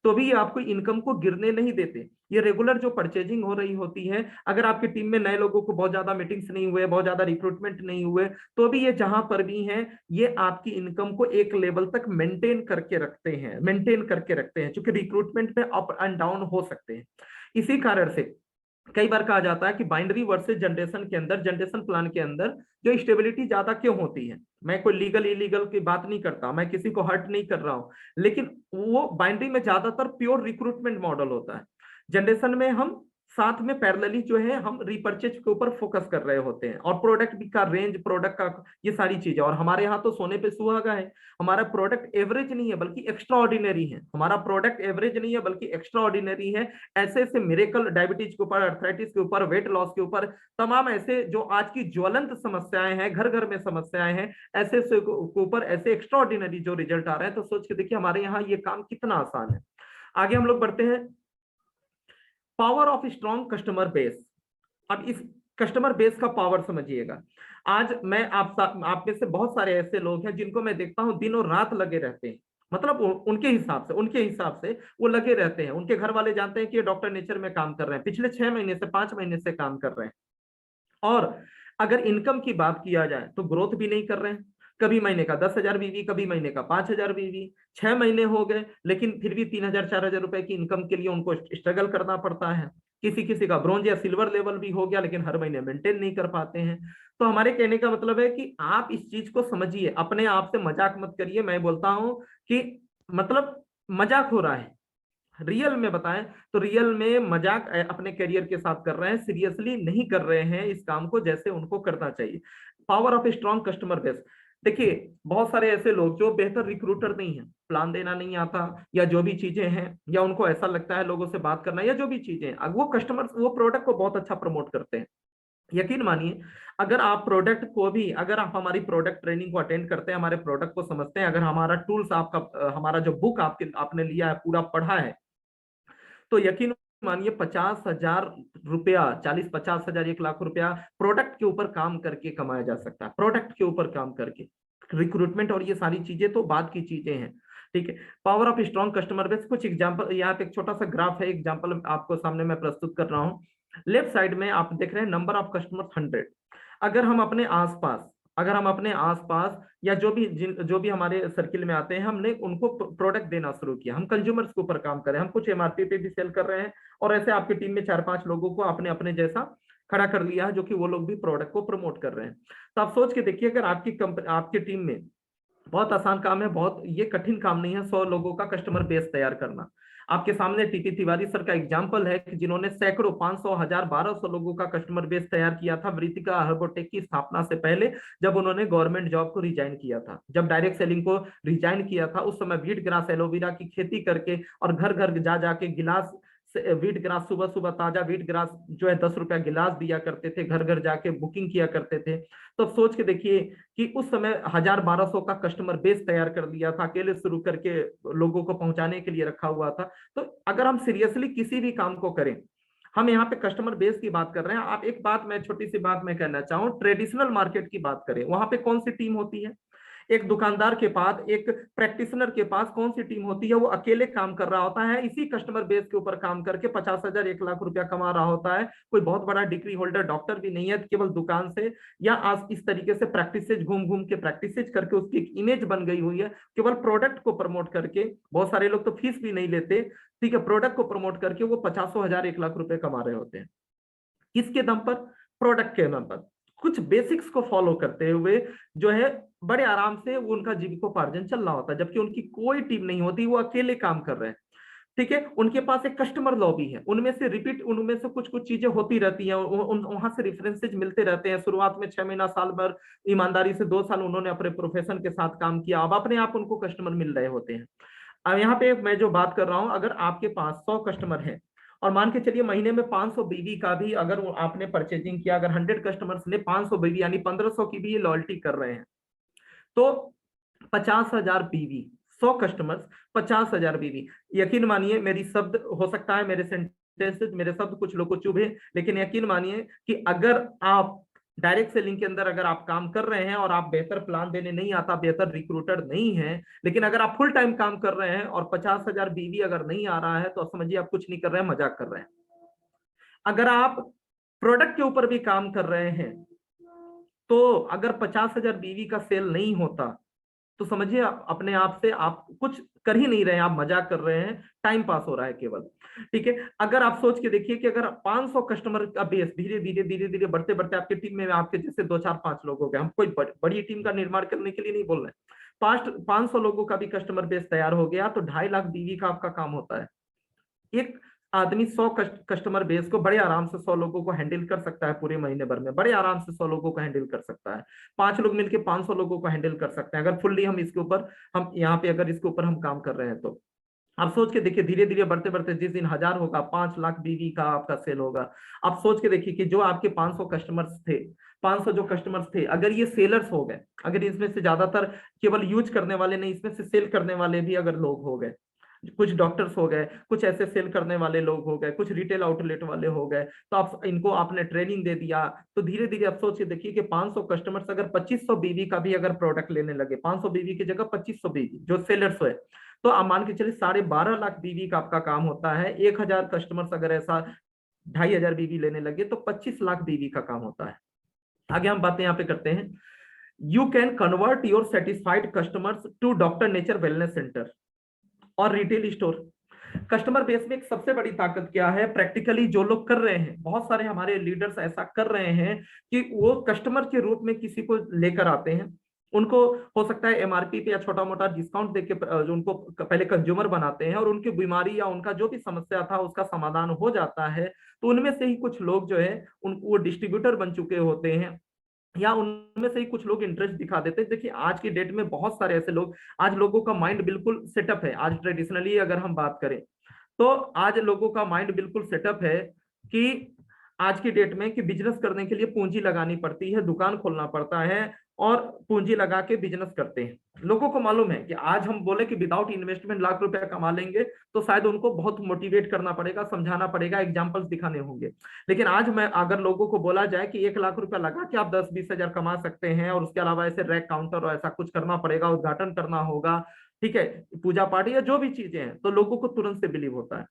तो भी ये आपको इनकम को गिरने नहीं देते। ये रेगुलर जो परचेजिंग हो रही होती है, अगर आपकी टीम में नए लोगों को बहुत ज्यादा मीटिंग्स नहीं हुए, बहुत ज्यादा रिक्रूटमेंट नहीं हुए, तो भी ये जहां पर भी हैं, ये आपकी इनकम को एक लेवल तक मेंटेन करके रखते हैं, क्योंकि रिक्रूटमेंट में अप एंड डाउन हो सकते हैं। इसी कारण से कई बार कहा जाता है कि बाइनरी वर्सेस जनरेशन के अंदर, जनरेशन प्लान के अंदर जो स्टेबिलिटी ज्यादा क्यों होती है। मैं कोई लीगल इलीगल की बात नहीं करता, मैं किसी को हर्ट नहीं कर रहा हूं, लेकिन वो बाइनरी में ज्यादातर प्योर रिक्रूटमेंट मॉडल होता है। जनरेशन में हम साथ में पैरेलली जो है हम रिपर्चेज के ऊपर फोकस कर रहे होते हैं, और प्रोडक्ट का रेंज, प्रोडक्ट का ये सारी चीजें। और हमारे यहाँ तो सोने पे सुहागा है, हमारा प्रोडक्ट एवरेज नहीं है बल्कि एक्स्ट्रा ऑर्डिनरी है। हमारा प्रोडक्ट एवरेज नहीं है बल्कि एक्स्ट्रा ऑर्डिनरी है। ऐसे ऐसे मिरेकल, डायबिटीज के ऊपर, अर्थराइटिस के ऊपर, वेट लॉस के ऊपर, तमाम ऐसे जो आज की ज्वलंत समस्याएं हैं, घर घर में समस्याएं हैं, ऐसे के ऊपर ऐसे एक्स्ट्रा ऑर्डिनरी जो रिजल्ट आ रहे हैं। तो सोच के देखिए हमारे यहाँ ये काम कितना आसान है। आगे हम लोग बढ़ते हैं, power of strong customer base. अब इस कस्टमर बेस का पावर समझिएगा। आज मैं आप में से बहुत सारे ऐसे लोग हैं जिनको मैं देखता हूं दिनों रात लगे रहते हैं, मतलब उनके हिसाब से वो लगे रहते हैं। उनके घर वाले जानते हैं कि ये डॉक्टर नेचर में काम कर रहे हैं, पिछले 6 महीने से, 5 महीने से काम कर रहे हैं। और अगर इनकम की बात किया जाए तो ग्रोथ भी नहीं कर रहे हैं। कभी महीने का 10,000 बीवी, कभी महीने का 5,000 बीवी, 6 महीने हो गए लेकिन फिर भी 3,000 4,000 रुपए की इनकम के लिए उनको स्ट्रगल करना पड़ता है। किसी किसी का ब्रॉन्ज या सिल्वर लेवल भी हो गया लेकिन हर महीने मेंटेन नहीं कर पाते हैं। तो हमारे कहने का मतलब है कि आप इस चीज को समझिए, अपने आप से मजाक मत करिए। मैं बोलता हूं कि मतलब मजाक हो रहा है, रियल में बताएं तो रियल में मजाक अपने करियर के साथ कर रहे हैं, सीरियसली नहीं कर रहे हैं इस काम को जैसे उनको करना चाहिए। Power of strong customer base. देखिए बहुत सारे ऐसे लोग जो बेहतर रिक्रूटर नहीं है, प्लान देना नहीं आता या जो भी चीजें हैं, या उनको ऐसा लगता है लोगों से बात करना या जो भी चीजें हैं, वो कस्टमर वो प्रोडक्ट को बहुत अच्छा प्रमोट करते हैं। यकीन मानिए, अगर आप प्रोडक्ट को भी, अगर आप हमारी प्रोडक्ट ट्रेनिंग को अटेंड करते हैं, हमारे प्रोडक्ट को समझते हैं, अगर हमारा टूल्स आपका, हमारा जो बुक आपने लिया है पूरा पढ़ा है, तो यकीन मानिए 50,000 रुपया, 40-50,000, 1 लाख रुपया प्रोडक्ट के ऊपर काम करके कमाया जा सकता है। प्रोडक्ट के ऊपर काम करके रिक्रूटमेंट और ये सारी चीजें तो बाद की चीजें हैं। ठीक है, power of strong customer base. कुछ एग्जांपल, यहाँ पे एक छोटा सा ग्राफ है, एग्जांपल आपको सामने मैं प्रस्तुत कर रहा हूँ। लेफ्ट साइड में आप देख रहे हैं नंबर ऑफ कस्टमर 100। अगर हम अपने आसपास, या जो भी हमारे सर्किल में आते हैं, हमने उनको प्रोडक्ट देना शुरू किया, हम कंज्यूमर्स के ऊपर काम कर रहे हैं, हम कुछ एमआरपी पे भी सेल कर रहे हैं, और ऐसे आपकी टीम में 4-5 लोगों को आपने अपने जैसा खड़ा कर लिया है जो कि वो लोग भी प्रोडक्ट को प्रमोट कर रहे हैं। तो आप सोच के देखिए, अगर आपकी टीम में, बहुत आसान काम है, बहुत ये कठिन काम नहीं है 100 लोगों का कस्टमर बेस तैयार करना। आपके सामने टीपी तिवारी सर का एग्जांपल है कि जिन्होंने सैकड़ों, 500, 1000, 1200 लोगों का कस्टमर बेस तैयार किया था वृत्तिका हर्बोटेक की स्थापना से पहले, जब उन्होंने गवर्नमेंट जॉब को रिजाइन किया था, जब डायरेक्ट सेलिंग को रिजाइन किया था। उस समय वीट ग्रास एलोवेरा की खेती करके और घर घर जा जाके गिलास वीट ग्रास, सुबह सुबह ताजा वीट ग्रास जो है 10 रुपया गिलास दिया करते थे, घर घर जाके बुकिंग किया करते थे। तो सोच के देखिए कि उस समय 1000-1200 का कस्टमर बेस तैयार कर दिया था, अकेले शुरू करके लोगों को पहुंचाने के लिए रखा हुआ था। तो अगर हम सीरियसली किसी भी काम को करें, हम यहाँ पे कस्टमर बेस की बात कर रहे हैं। आप एक बात, मैं छोटी सी बात मैं कहना चाहूँ, ट्रेडिशनल मार्केट की बात करें, वहां पे कौन सी टीम होती है? एक दुकानदार के पास, एक प्रैक्टिशनर के पास कौन सी टीम होती है? वो अकेले काम कर रहा होता है, इसी कस्टमर बेस के ऊपर काम करके 50,000, 1 लाख रुपया कमा रहा होता है। कोई बहुत बड़ा डिग्री होल्डर डॉक्टर भी नहीं है, केवल दुकान से या आज इस तरीके से प्रैक्टिसेज घूम घूम के प्रैक्टिसेज करके उसकी एक इमेज बन गई हुई है, केवल प्रोडक्ट को प्रमोट करके। बहुत सारे लोग तो फीस भी नहीं लेते, ठीक है, प्रोडक्ट को प्रमोट करके वो 50,000, 1 लाख रुपए कमा रहे होते हैं। किसके दम पर? प्रोडक्ट के दम पर। कुछ बेसिक्स को फॉलो करते हुए जो है बड़े आराम से वो उनका जीविकोपार्जन चल रहा होता है, जबकि उनकी कोई टीम नहीं होती, वो अकेले काम कर रहे हैं। ठीक है, उनके पास एक कस्टमर लॉबी है, उनमें से कुछ कुछ चीजें होती रहती हैं, वहां से रेफरेंसेज मिलते रहते हैं। शुरुआत में 6 महीना, साल भर ईमानदारी से 2 साल उन्होंने अपने प्रोफेशन के साथ काम किया, अब अपने आप उनको कस्टमर मिल रहे होते हैं। अब यहाँ पे मैं जो बात कर रहा हूं, अगर आपके पास 100 कस्टमर हैं और मान के चलिए महीने में 500 बीवी का भी अगर आपने परचेजिंग किया, अगर 100 कस्टमर्स ने 500 बीवी यानी 1500 की भी लॉयल्टी कर रहे हैं, तो 50,000 बीवी, 100 कस्टमर्स, 50,000 बीवी। यकीन मानिए, मेरी शब्द हो सकता है, मेरे सेंटेंसेस, मेरे शब्द कुछ लोग को चुभे, लेकिन यकीन मानिए कि अगर आप डायरेक्ट सेलिंग के अंदर अगर आप काम कर रहे हैं और आप बेहतर प्लान देने नहीं आता, बेहतर रिक्रूटर नहीं है, लेकिन अगर आप फुल टाइम काम कर रहे हैं और 50,000 बीवी अगर नहीं आ रहा है, तो समझिए आप कुछ नहीं कर रहे हैं, मजाक कर रहे हैं। अगर आप प्रोडक्ट के ऊपर भी काम कर रहे हैं, तो अगर 50,000 बीवी का सेल नहीं होता, तो समझिए अपने आप से आप कुछ कर ही नहीं रहे हैं, आप मजाक कर रहे हैं, टाइम पास हो रहा है केवल। ठीक है, अगर आप सोच के देखिए कि अगर 500 कस्टमर का बेस धीरे धीरे धीरे धीरे बढ़ते बढ़ते आपकी टीम में आपके जैसे 2, 4, 5 लोग हो गए, हम कोई बड़ी टीम का निर्माण करने के लिए नहीं बोल रहे, 500 लोगों का भी कस्टमर बेस तैयार हो गया, तो 2.5 लाख बीवी का आपका काम होता है। एक आदमी 100 कस्टमर बेस को बड़े आराम से 100 लोगों को हैंडल कर सकता है, पूरे महीने भर में बड़े आराम से 100 लोगों को हैंडल कर सकता है। 5 लोग मिलकर 500 लोगों को हैंडल कर सकते हैं, अगर फुल्ली हम इसके ऊपर, हम यहाँ पे अगर इसके ऊपर हम काम कर रहे हैं तो। आप सोच के देखिए, धीरे धीरे बढ़ते बढ़ते जिस दिन 1000 होगा, 5 लाख बीवी का आपका सेल होगा। आप सोच के देखिए कि जो आपके 500 कस्टमर्स थे, 500 जो कस्टमर्स थे, अगर ये सेलर्स हो गए, अगर इसमें से ज्यादातर केवल यूज करने वाले नहीं, इसमें से सेल करने वाले भी अगर लोग हो गए, कुछ डॉक्टर्स हो गए, कुछ ऐसे सेल करने वाले लोग हो गए, कुछ रिटेल आउटलेट वाले हो गए, तो आप इनको आपने ट्रेनिंग दे दिया, तो धीरे धीरे आप सोच के देखिए कि 500 कस्टमर्स अगर 2500 बीवी का भी अगर प्रोडक्ट लेने लगे, 500 बीवी की जगह 2500 बीवी जो सेलर्स हुए, तो आप मान के चलिए 12.5 लाख बीवी का आपका काम होता है। 1000 कस्टमर्स अगर ऐसा 2500 बीवी लेने लगे तो 25 लाख बीवी का काम होता है। आगे हम बातें यहाँ पे करते हैं। You can convert your satisfied customers to doctor nature wellness centre और रिटेल स्टोर। कस्टमर बेस में एक सबसे बड़ी ताकत क्या है, प्रैक्टिकली जो लोग कर रहे हैं, बहुत सारे हमारे लीडर्स ऐसा कर रहे हैं कि वो कस्टमर के रूप में किसी को लेकर आते हैं, उनको हो सकता है एमआरपी पे या छोटा मोटा डिस्काउंट देके जो उनको पहले कंज्यूमर बनाते हैं, और उनकी बीमारी या उनका जो भी समस्या था उसका समाधान हो जाता है। तो उनमें से ही कुछ लोग जो है वो डिस्ट्रीब्यूटर बन चुके होते हैं, या उनमें से ही कुछ लोग इंटरेस्ट दिखा देते हैं। देखिए आज की डेट में बहुत सारे ऐसे लोग, आज लोगों का माइंड बिल्कुल सेटअप है। आज ट्रेडिशनली अगर हम बात करें तो आज लोगों का माइंड बिल्कुल सेटअप है कि आज की डेट में कि बिजनेस करने के लिए पूंजी लगानी पड़ती है, दुकान खोलना पड़ता है, और पूंजी लगा के बिजनेस करते हैं। लोगों को मालूम है कि आज हम बोले कि विदाउट इन्वेस्टमेंट लाख रुपया कमा लेंगे, तो शायद उनको बहुत मोटिवेट करना पड़ेगा, समझाना पड़ेगा, एग्जाम्पल्स दिखाने होंगे। लेकिन आज मैं अगर लोगों को बोला जाए कि 1 लाख रुपया लगा के आप 10-20 हजार कमा सकते हैं, और उसके अलावा ऐसे रैक काउंटर और ऐसा कुछ करना पड़ेगा, उद्घाटन करना होगा, ठीक है, पूजा पाठ या जो भी चीजें हैं, तो लोगों को तुरंत से बिलीव होता है।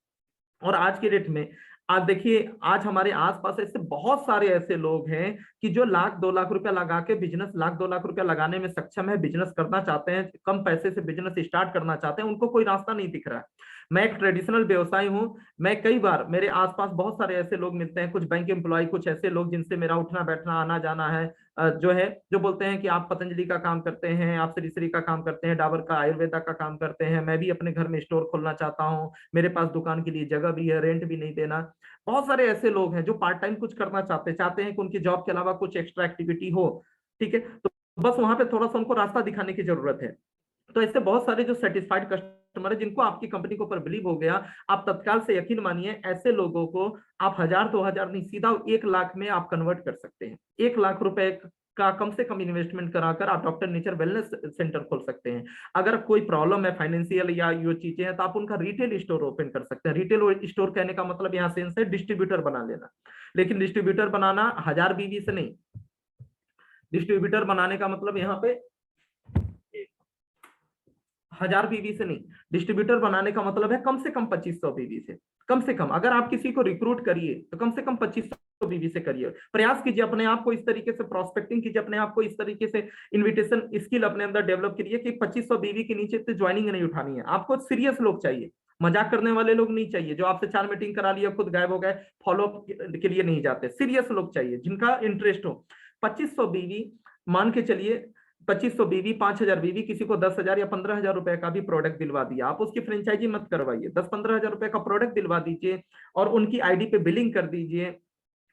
और आज के डेट में आज देखिए, आज हमारे आसपास ऐसे बहुत सारे ऐसे लोग हैं कि जो 1-2 लाख रुपया लगा के बिजनेस, 1-2 लाख रुपया लगाने में सक्षम है, बिजनेस करना चाहते हैं, कम पैसे से बिजनेस स्टार्ट करना चाहते हैं, उनको कोई रास्ता नहीं दिख रहा है। मैं एक ट्रेडिशनल व्यवसायी हूं, मैं कई बार मेरे आसपास बहुत सारे ऐसे लोग मिलते हैं, कुछ बैंक एम्प्लॉय, कुछ ऐसे लोग जिनसे मेरा उठना बैठना आना जाना है, जो है, जो बोलते हैं कि आप पतंजलि का काम करते हैं, आप श्री श्री का काम करते हैं, डाबर का, आयुर्वेदा का काम करते हैं, मैं भी अपने घर में स्टोर खोलना चाहता हूँ, मेरे पास दुकान के लिए जगह भी है, रेंट भी नहीं देना। बहुत सारे ऐसे लोग हैं जो पार्ट टाइम कुछ करना चाहते हैं कि उनकी जॉब के अलावा कुछ एक्स्ट्रा एक्टिविटी हो, ठीक है, तो बस वहां पे थोड़ा सा उनको रास्ता दिखाने की जरूरत है। तो ऐसे बहुत सारे जो सेटिस्फाइड कस्टमर है, जिनको आपकी कंपनी के ऊपर बिलीव हो गया, आप तत्काल से यकीन मानिए ऐसे लोगों को आप 1000-2000 नहीं, सीधा 1 लाख में आप कन्वर्ट कर सकते हैं। 1 लाख रुपए का कम से कम इन्वेस्टमेंट कराकर आप डॉक्टर नेचर वेलनेस सेंटर खोल सकते हैं। अगर कोई प्रॉब्लम है फाइनेंशियल या ये चीजें हैं, तो आप उनका रिटेल स्टोर ओपन कर सकते हैं। रिटेल स्टोर कहने का मतलब यहाँ सेंस है डिस्ट्रीब्यूटर बना लेना, लेकिन डिस्ट्रीब्यूटर बनाना 1000 बीवी से नहीं। डिस्ट्रीब्यूटर बनाने का मतलब यहाँ पे 1000 बीवी से नहीं, डिस्ट्रीब्यूटर बनाने का मतलब है कम से कम 2500 बीवी से। कम से कम अगर आप किसी को रिक्रूट करिए तो कम से कम 2500 बीवी से करिए। प्रयास कीजिए, अपने आप को इस तरीके से प्रोस्पेक्टिंग कीजिए, अपने आप को इस तरीके से इन्विटेशन स्किल अपने अंदर डेवलप करिए कि 2500 बीवी के नीचे से ज्वाइनिंग नहीं उठानी है। आपको सीरियस लोग चाहिए, मजाक करने वाले लोग नहीं चाहिए, जो आपसे 4 मीटिंग करा लिया खुद गायब हो गए, फॉलोअप के लिए नहीं जाते। सीरियस लोग चाहिए जिनका इंटरेस्ट हो। 2500 बीवी मान के चलिए, 2500 बीवी, 5000 बीवी, किसी को 10,000 या 15,000 रुपए का भी प्रोडक्ट दिलवा दिया, आप उसकी फ्रेंचाइजी मत करवाइए, 10-15 हजार रुपए का प्रोडक्ट दिलवा दीजिए और उनकी आईडी पे बिलिंग कर दीजिए,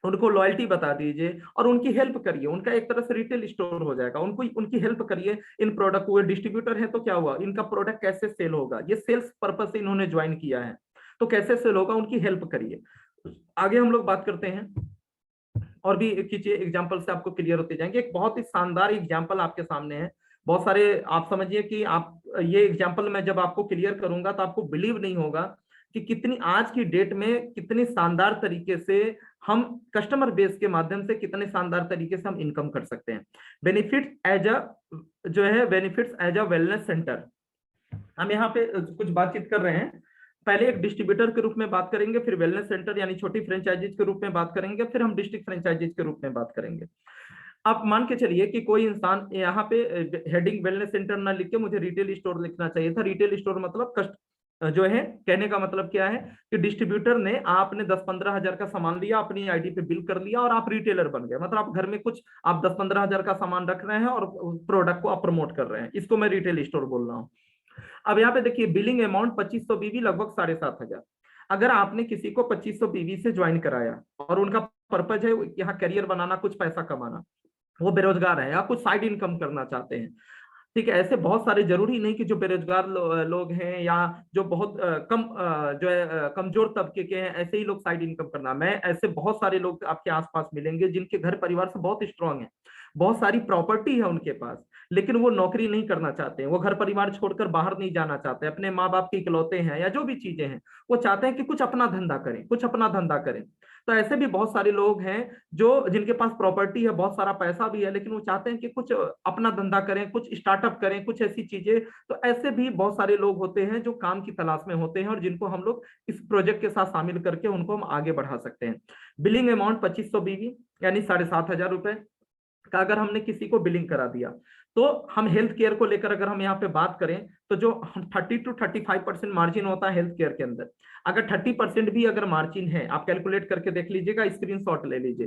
उनको लॉयल्टी बता दीजिए और उनकी हेल्प करिए। उनका एक तरह से रिटेल स्टोर हो जाएगा, उनको उनकी हेल्प करिए इन प्रोडक्ट को। डिस्ट्रीब्यूटर है तो क्या हुआ, इनका प्रोडक्ट कैसे सेल होगा, ये सेल्स पर्पज से इन्होंने ज्वाइन किया है, तो कैसे सेल होगा, उनकी हेल्प करिए। आगे हम लोग बात करते हैं, और भी कीजिए, एग्जाम्पल से आपको क्लियर होते जाएंगे। एक बहुत ही शानदार एग्जाम्पल आपके सामने है, बहुत सारे आप समझिए कि आप ये एग्जाम्पल मैं जब आपको क्लियर करूंगा तो आपको बिलीव नहीं होगा कि कितनी आज की डेट में कितनी शानदार तरीके से हम कस्टमर बेस के माध्यम से कितने शानदार तरीके से हम इनकम कर सकते हैं। बेनिफिट एज अ जो है, benefits as a wellness centre, हम यहाँ पे कुछ बातचीत कर रहे हैं। पहले एक डिस्ट्रीब्यूटर के रूप में बात करेंगे, फिर वेलनेस सेंटर यानी छोटी फ्रेंचाइजीज के रूप में बात करेंगे, फिर हम डिस्ट्रिक्ट फ्रेंचाइजीज के रूप में बात करेंगे। आप मान के चलिए कि कोई इंसान यहाँ पे हेडिंग वेलनेस सेंटर ना लिख के मुझे रिटेल स्टोर लिखना चाहिए था। रिटेल स्टोर मतलब जो है, कहने का मतलब क्या है कि डिस्ट्रीब्यूटर ने, आपने 10-15 हजार का सामान लिया, अपनी आईडी पे बिल कर लिया और आप रिटेलर बन गए। मतलब आप घर में कुछ आप 10-15 हजार का सामान रख रहे हैं और प्रोडक्ट को आप प्रमोट कर रहे हैं, इसको मैं रिटेल स्टोर बोल रहा हूँ। अब यहाँ पे देखिए, बिलिंग अमाउंट 2500 बीवी लगभग 7,500। अगर आपने किसी को 2500 बीवी से ज्वाइन कराया और उनका पर्पज है यहाँ करियर बनाना, कुछ पैसा कमाना, वो बेरोजगार है या कुछ साइड इनकम करना चाहते हैं, ठीक है, ऐसे बहुत सारे, जरूरी नहीं कि जो बेरोजगार लोग हैं या जो बहुत कम जो है कमजोर तबके के हैं, ऐसे ही लोग साइड इनकम करना। मैं ऐसे बहुत सारे लोग आपके आसपास मिलेंगे जिनके घर परिवार से बहुत स्ट्रांग है, बहुत सारी प्रॉपर्टी है उनके पास, लेकिन वो नौकरी नहीं करना चाहते हैं, वो घर परिवार छोड़कर बाहर नहीं जाना चाहते, अपने माँ बाप के इकलौते हैं या जो भी चीजें हैं, वो चाहते हैं कि कुछ अपना धंधा करें, कुछ अपना धंधा करें। तो ऐसे भी बहुत सारे लोग हैं जो जिनके पास प्रॉपर्टी है, बहुत सारा पैसा भी है, लेकिन वो चाहते हैं कि कुछ अपना धंधा करें, कुछ स्टार्टअप करें, कुछ ऐसी चीजें। तो ऐसे भी बहुत सारे लोग होते हैं जो काम की तलाश में होते हैं और जिनको हम लोग इस प्रोजेक्ट के साथ शामिल करके उनको हम आगे बढ़ा सकते हैं। बिलिंग अमाउंट 2500 बीवी यानी 7,500 रुपए का अगर हमने किसी को बिलिंग करा दिया, तो हम हेल्थ केयर को लेकर अगर हम यहाँ पे बात करें तो जो 30 to 35% मार्जिन होता है हेल्थ केयर के अंदर, अगर 30% भी अगर मार्जिन है, आप कैलकुलेट करके देख लीजिएगा, स्क्रीनशॉट ले लीजिए,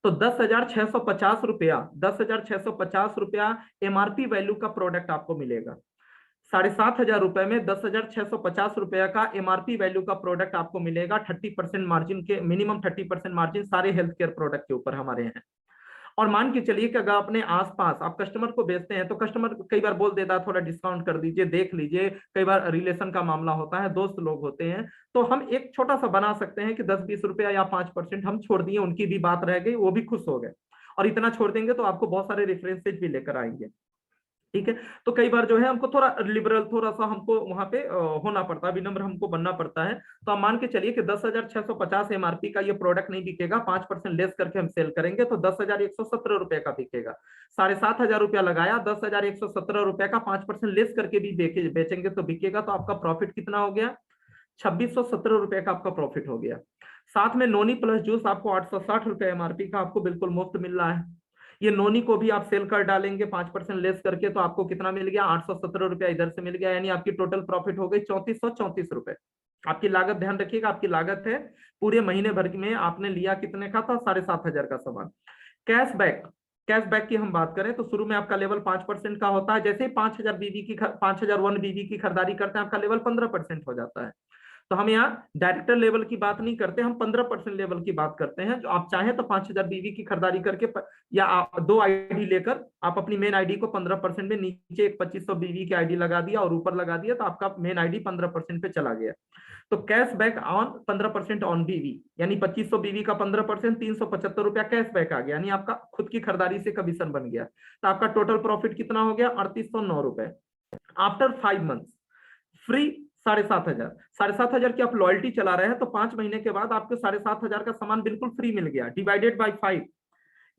तो 10,650 रुपया, 10,650 रुपया एमआरपी वैल्यू का प्रोडक्ट आपको मिलेगा। 7,500 रुपए में 10,650 रुपया का एमआरपी वैल्यू का प्रोडक्ट आपको मिलेगा 30% मार्जिन के, मिनिमम 30% मार्जिन सारे हेल्थ केयर प्रोडक्ट के ऊपर हमारे हैं। और मान के चलिए कि अगर अपने आसपास आप कस्टमर को बेचते हैं तो कस्टमर कई बार बोल देता है थोड़ा डिस्काउंट कर दीजिए, देख लीजिए, कई बार रिलेशन का मामला होता है, दोस्त लोग होते हैं, तो हम एक छोटा सा बना सकते हैं कि 10-20 रुपया या 5% हम छोड़ दिए, उनकी भी बात रह गई, वो भी खुश हो गए। और इतना छोड़ देंगे तो आपको बहुत सारे रेफरेंसेज भी लेकर आएंगे, ठीक है। तो कई बार जो है हमको थोड़ा लिबरल, थोड़ा सा हमको वहां पे होना पड़ता है, विनम्र हमको बनना पड़ता है। तो आप मान के चलिए कि 10,650 एमआरपी का ये प्रोडक्ट नहीं बिकेगा, 5% लेस करके हम सेल करेंगे तो 10,117 रुपए का बिकेगा। 7,500 रुपया लगाया, 10,117 रुपए का 5% लेस करके भी बेचेंगे तो बिकेगा, तो आपका प्रॉफिट कितना हो गया? 2,617 रुपए का आपका प्रॉफिट हो गया। साथ में नोनी प्लस जूस आपको 860 रुपए एमआरपी का आपको बिल्कुल मुफ्त मिल रहा है। ये नोनी को भी आप सेल कर डालेंगे 5% लेस करके, तो आपको कितना मिल गया? 817 रुपया इधर से मिल गया, यानी आपकी टोटल प्रॉफिट हो गई 3,434 रुपए। आपकी लागत ध्यान रखिएगा, आपकी लागत है पूरे महीने भर में आपने लिया कितने का था? 7,500 का सामान। कैशबैक, कैशबैक की हम बात करें तो शुरू में आपका लेवल 5% का होता है, जैसे ही 5,001 बीवी की खरीदारी करते हैं आपका लेवल 15% हो जाता है। तो हम यहाँ डायरेक्टर लेवल की बात नहीं करते, हम 15% लेवल की बात करते हैं। जो आप चाहें तो 5,000 बीवी की खरीदारी करके या आप 2 आईडी लेकर आप अपनी मेन आईडी को 15% में, नीचे एक 2,500 बीवी की आईडी लगा दिया और ऊपर लगा दिया, तो आपका मेन आईडी 15% पे चला गया। तो कैशबैक ऑन 15% ऑन बीवी, यानी 2,500 बीवी का 15%, 375 रुपया कैशबैक आ गया, यानी आपका खुद की खरीदारी से कमीशन बन गया। तो आपका टोटल प्रॉफिट कितना हो गया? 3,809 रुपए। आफ्टर 5 मंथ फ्री 7,500 की आप लॉयल्टी चला रहे हैं, तो 5 महीने के बाद आपको 7,500 का सामान बिल्कुल फ्री मिल गया, डिवाइडेड बाय 5,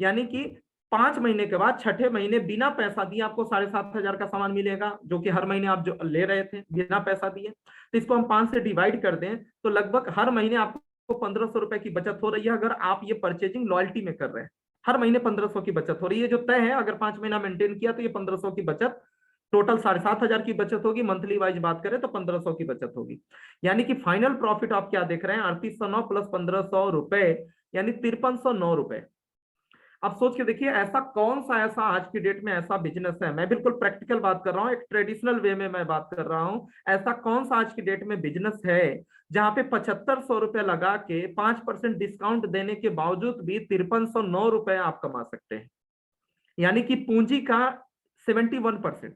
यानी कि 5 महीने के बाद छठे महीने बिना पैसा दिए आपको 7,500 का सामान मिलेगा, जो कि हर महीने आप जो ले रहे थे बिना पैसा दिए। तो इसको हम 5 से डिवाइड कर दें तो लगभग हर महीने आपको 1,500 रुपए की बचत हो रही है, अगर आप ये परचेजिंग लॉयल्टी में कर रहे हैं। हर महीने 1,500 की बचत हो रही है, जो तय है, अगर 5 महीना मेंटेन किया तो ये 1,500 की बचत, टोटल 7,500 की बचत होगी। मंथली वाइज बात करें तो 1,500 की बचत होगी, यानी कि फाइनल प्रॉफिट आप क्या देख रहे हैं? 3,809 प्लस 1,500 रुपए, यानी 5,309 रुपए। अब सोच के देखिए, ऐसा कौन सा ऐसा आज की डेट में ऐसा बिजनेस है, मैं बिल्कुल प्रैक्टिकल बात कर रहा हूँ, एक ट्रेडिशनल वे में मैं बात कर रहा हूँ, ऐसा कौन सा आज की डेट में बिजनेस है जहां पे 7,500 रुपए लगा के 5% डिस्काउंट देने के बावजूद भी 5,309 रुपए आप कमा सकते हैं, यानी कि पूंजी का 71%,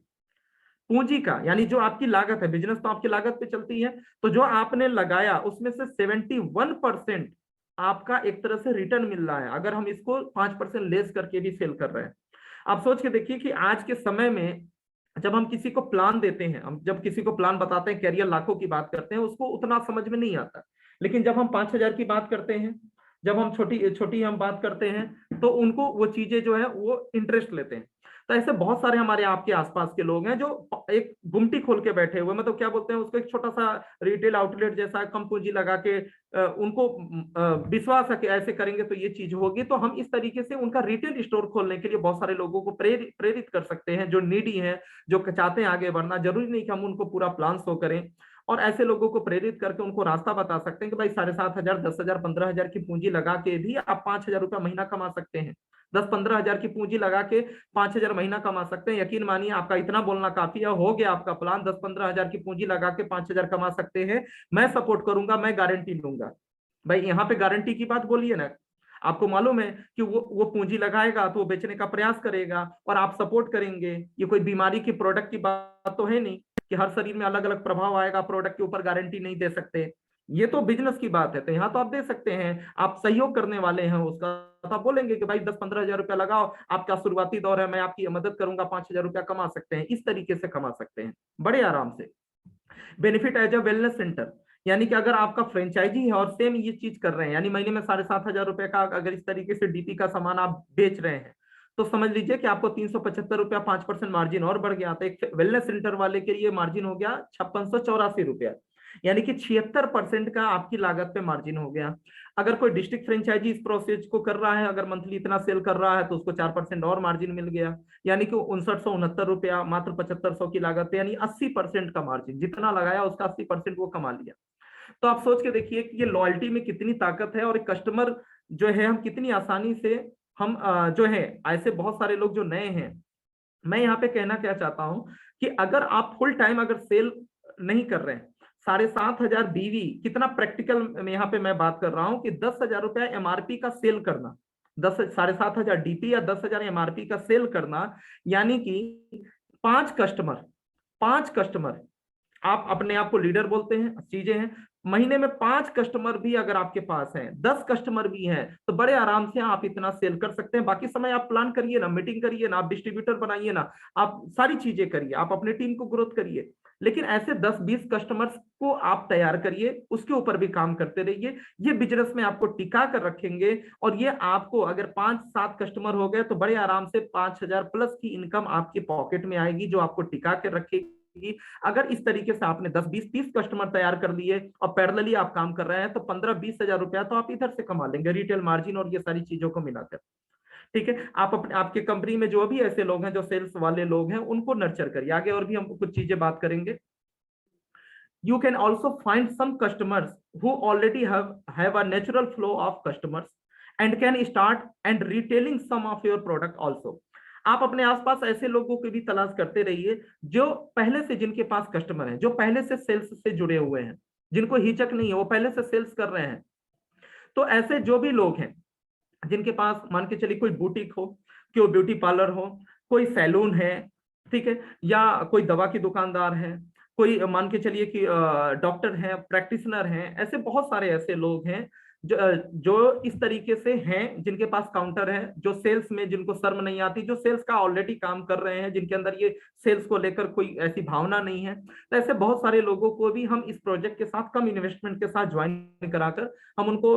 पूंजी का, यानी जो आपकी लागत है, बिजनेस तो आपकी लागत पे चलती है, तो जो आपने लगाया उसमें से 71% आपका एक तरह से रिटर्न मिल रहा है, अगर हम इसको 5% लेस करके भी सेल कर रहे हैं। आप सोच के देखिए कि आज के समय में जब हम किसी को प्लान देते हैं, हम जब किसी को प्लान बताते हैं, कैरियर लाखों की बात करते हैं, उसको उतना समझ में नहीं आता, लेकिन जब हम 5,000 की बात करते हैं, जब हम छोटी छोटी हम बात करते हैं, तो उनको वो चीजें जो है वो इंटरेस्ट लेते हैं। तो ऐसे बहुत सारे हमारे आपके आसपास के लोग हैं जो एक गुमटी खोल के बैठे हुए, मतलब क्या बोलते हैं उसको, एक छोटा सा रिटेल आउटलेट जैसा, कम पूंजी लगा के उनको विश्वास है कि ऐसे करेंगे तो ये चीज होगी। तो हम इस तरीके से उनका रिटेल स्टोर खोलने के लिए बहुत सारे लोगों को प्रेरित कर सकते हैं, जो नीडी हैं, जो चाहते हैं आगे बढ़ना। जरूरी नहीं कि हम उनको पूरा प्लान शो करें, और ऐसे लोगों को प्रेरित करके उनको रास्ता बता सकते हैं कि भाई 7,500, 10,000, 15,000 की पूंजी लगा के भी आप 5,000 रुपया महीना कमा सकते हैं। 10-15,000 की पूंजी लगा के 5,000 महीना कमा सकते हैं। यकीन मानिए आपका इतना बोलना काफी है, हो गया आपका प्लान। 10-15,000 की पूंजी लगा के 5,000 कमा सकते हैं। मैं सपोर्ट करूंगा, मैं गारंटी लूंगा। भाई यहाँ पे गारंटी की बात बोलिए ना। आपको मालूम है कि वो पूंजी लगाएगा तो वो बेचने का प्रयास करेगा और आप सपोर्ट करेंगे। ये कोई बीमारी की प्रोडक्ट की बात तो है नहीं कि हर शरीर में अलग अलग प्रभाव आएगा, प्रोडक्ट के ऊपर गारंटी नहीं दे सकते। ये तो बिजनेस की बात है, तो यहाँ तो आप दे सकते हैं। आप सहयोग करने वाले हैं उसका, तो आप बोलेंगे कि भाई 10-15,000 रुपया लगाओ, आपका शुरुआती दौर है, मैं आपकी मदद करूंगा, 5,000 रुपया कमा सकते हैं। इस तरीके से कमा सकते हैं बड़े आराम से। Benefit as a wellness centre, यानी कि अगर आपका फ्रेंचाइजी है और सेम ये चीज कर रहे हैं, यानी महीने में 7,500 रुपए का अगर इस तरीके से डीपी का सामान आप बेच रहे हैं, तो समझ लीजिए कि आपको 375 रुपया 5% मार्जिन और बढ़ गया। तो एक वेलनेस सेंटर वाले के लिए मार्जिन हो गया 5684 रुपया, यानी कि 76% का आपकी लागत पे मार्जिन हो गया। अगर कोई डिस्ट्रिक्ट फ्रेंचाइजी इस प्रोसेस को कर रहा है, अगर मंथली इतना सेल कर रहा है, तो उसको 4% और मार्जिन मिल गया, यानी कि 5969 रुपया मात्र 7500 की लागत है, यानी 80% का मार्जिन। जितना लगाया उसका 80% वो कमा लिया। तो आप सोच के देखिए कि ये लॉयल्टी में कितनी ताकत है, और एक कस्टमर जो है हम कितनी आसानी से हम जो है, ऐसे बहुत सारे लोग जो नए हैं। मैं यहाँ पे कहना क्या चाहता हूं कि अगर आप फुल टाइम अगर सेल नहीं कर रहे हैं, 7,500 बीवी कितना प्रैक्टिकल यहाँ पे मैं बात कर रहा हूं कि 10,000 रुपया एमआरपी का सेल करना, 7,500 डीपी या 10,000 एमआरपी का सेल करना, यानी कि 5 कस्टमर आप अपने आप को लीडर बोलते हैं, चीजें हैं। महीने में 5 कस्टमर भी अगर आपके पास हैं, 10 कस्टमर भी हैं, तो बड़े आराम से आप इतना सेल कर सकते हैं। बाकी समय आप प्लान करिए ना, मीटिंग करिए ना, आप डिस्ट्रीब्यूटर बनाइए ना, आप सारी चीजें करिए, आप अपने टीम को ग्रोथ करिए। लेकिन ऐसे 10-20 कस्टमर्स को आप तैयार करिए, उसके ऊपर भी काम करते रहिए। ये बिजनेस में आपको टिका कर रखेंगे, और ये आपको अगर 5-7 कस्टमर हो गए तो बड़े आराम से 5,000 प्लस की इनकम आपकी पॉकेट में आएगी, जो आपको टिका कर रखेगी। अगर इस तरीके से आपने 10-20-30 कस्टमर तैयार कर लिए और पैरेलली आप काम कर रहे हैं, तो 15-20 हजार रुपया तो आप इधर से कमा लेंगे, रिटेल मार्जिन और ये सारी चीजों को मिलाकर। ठीक है, आप अपने आपके कंपनी में जो भी ऐसे लोग हैं, जो सेल्स वाले लोग हैं, उनको नर्चर करिए। आगे और भी हम कुछ चीजें बात करेंगे। You can also find some customers who already have a natural flow of customers and can start and retailing some of your product also. आप अपने आसपास ऐसे लोगों की भी तलाश करते रहिए जो पहले से, जिनके पास कस्टमर हैं, जो पहले से सेल्स से जुड़े हुए हैं, जिनको हिचक नहीं है, वो पहले से सेल्स कर रहे हैं। तो ऐसे जो भी लोग हैं जिनके पास मान के चलिए कोई बुटीक हो, कोई ब्यूटी पार्लर हो, कोई सैलून है, ठीक है, या कोई दवा की दुकानदार है, कोई मान के चलिए कि डॉक्टर हैं, प्रैक्टिशनर हैं, ऐसे बहुत सारे ऐसे लोग हैं जो इस तरीके से हैं, जिनके पास काउंटर है, जो सेल्स में जिनको शर्म नहीं आती, जो सेल्स का ऑलरेडी काम कर रहे हैं, जिनके अंदर ये सेल्स को लेकर कोई ऐसी भावना नहीं है। तो ऐसे बहुत सारे लोगों को भी हम इस प्रोजेक्ट के साथ कम इन्वेस्टमेंट के साथ ज्वाइन कराकर हम उनको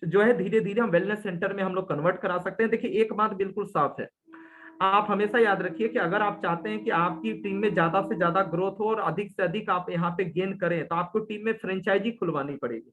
जो है धीरे धीरे हम वेलनेस सेंटर में हम लोग कन्वर्ट करा सकते हैं। देखिए एक बात बिल्कुल साफ है, आप हमेशा याद रखिए कि अगर आप चाहते हैं कि आपकी टीम में ज्यादा से ज्यादा ग्रोथ हो और अधिक से अधिक आप यहाँ पे गेन करें, तो आपको टीम में फ्रेंचाइजी खुलवानी पड़ेगी,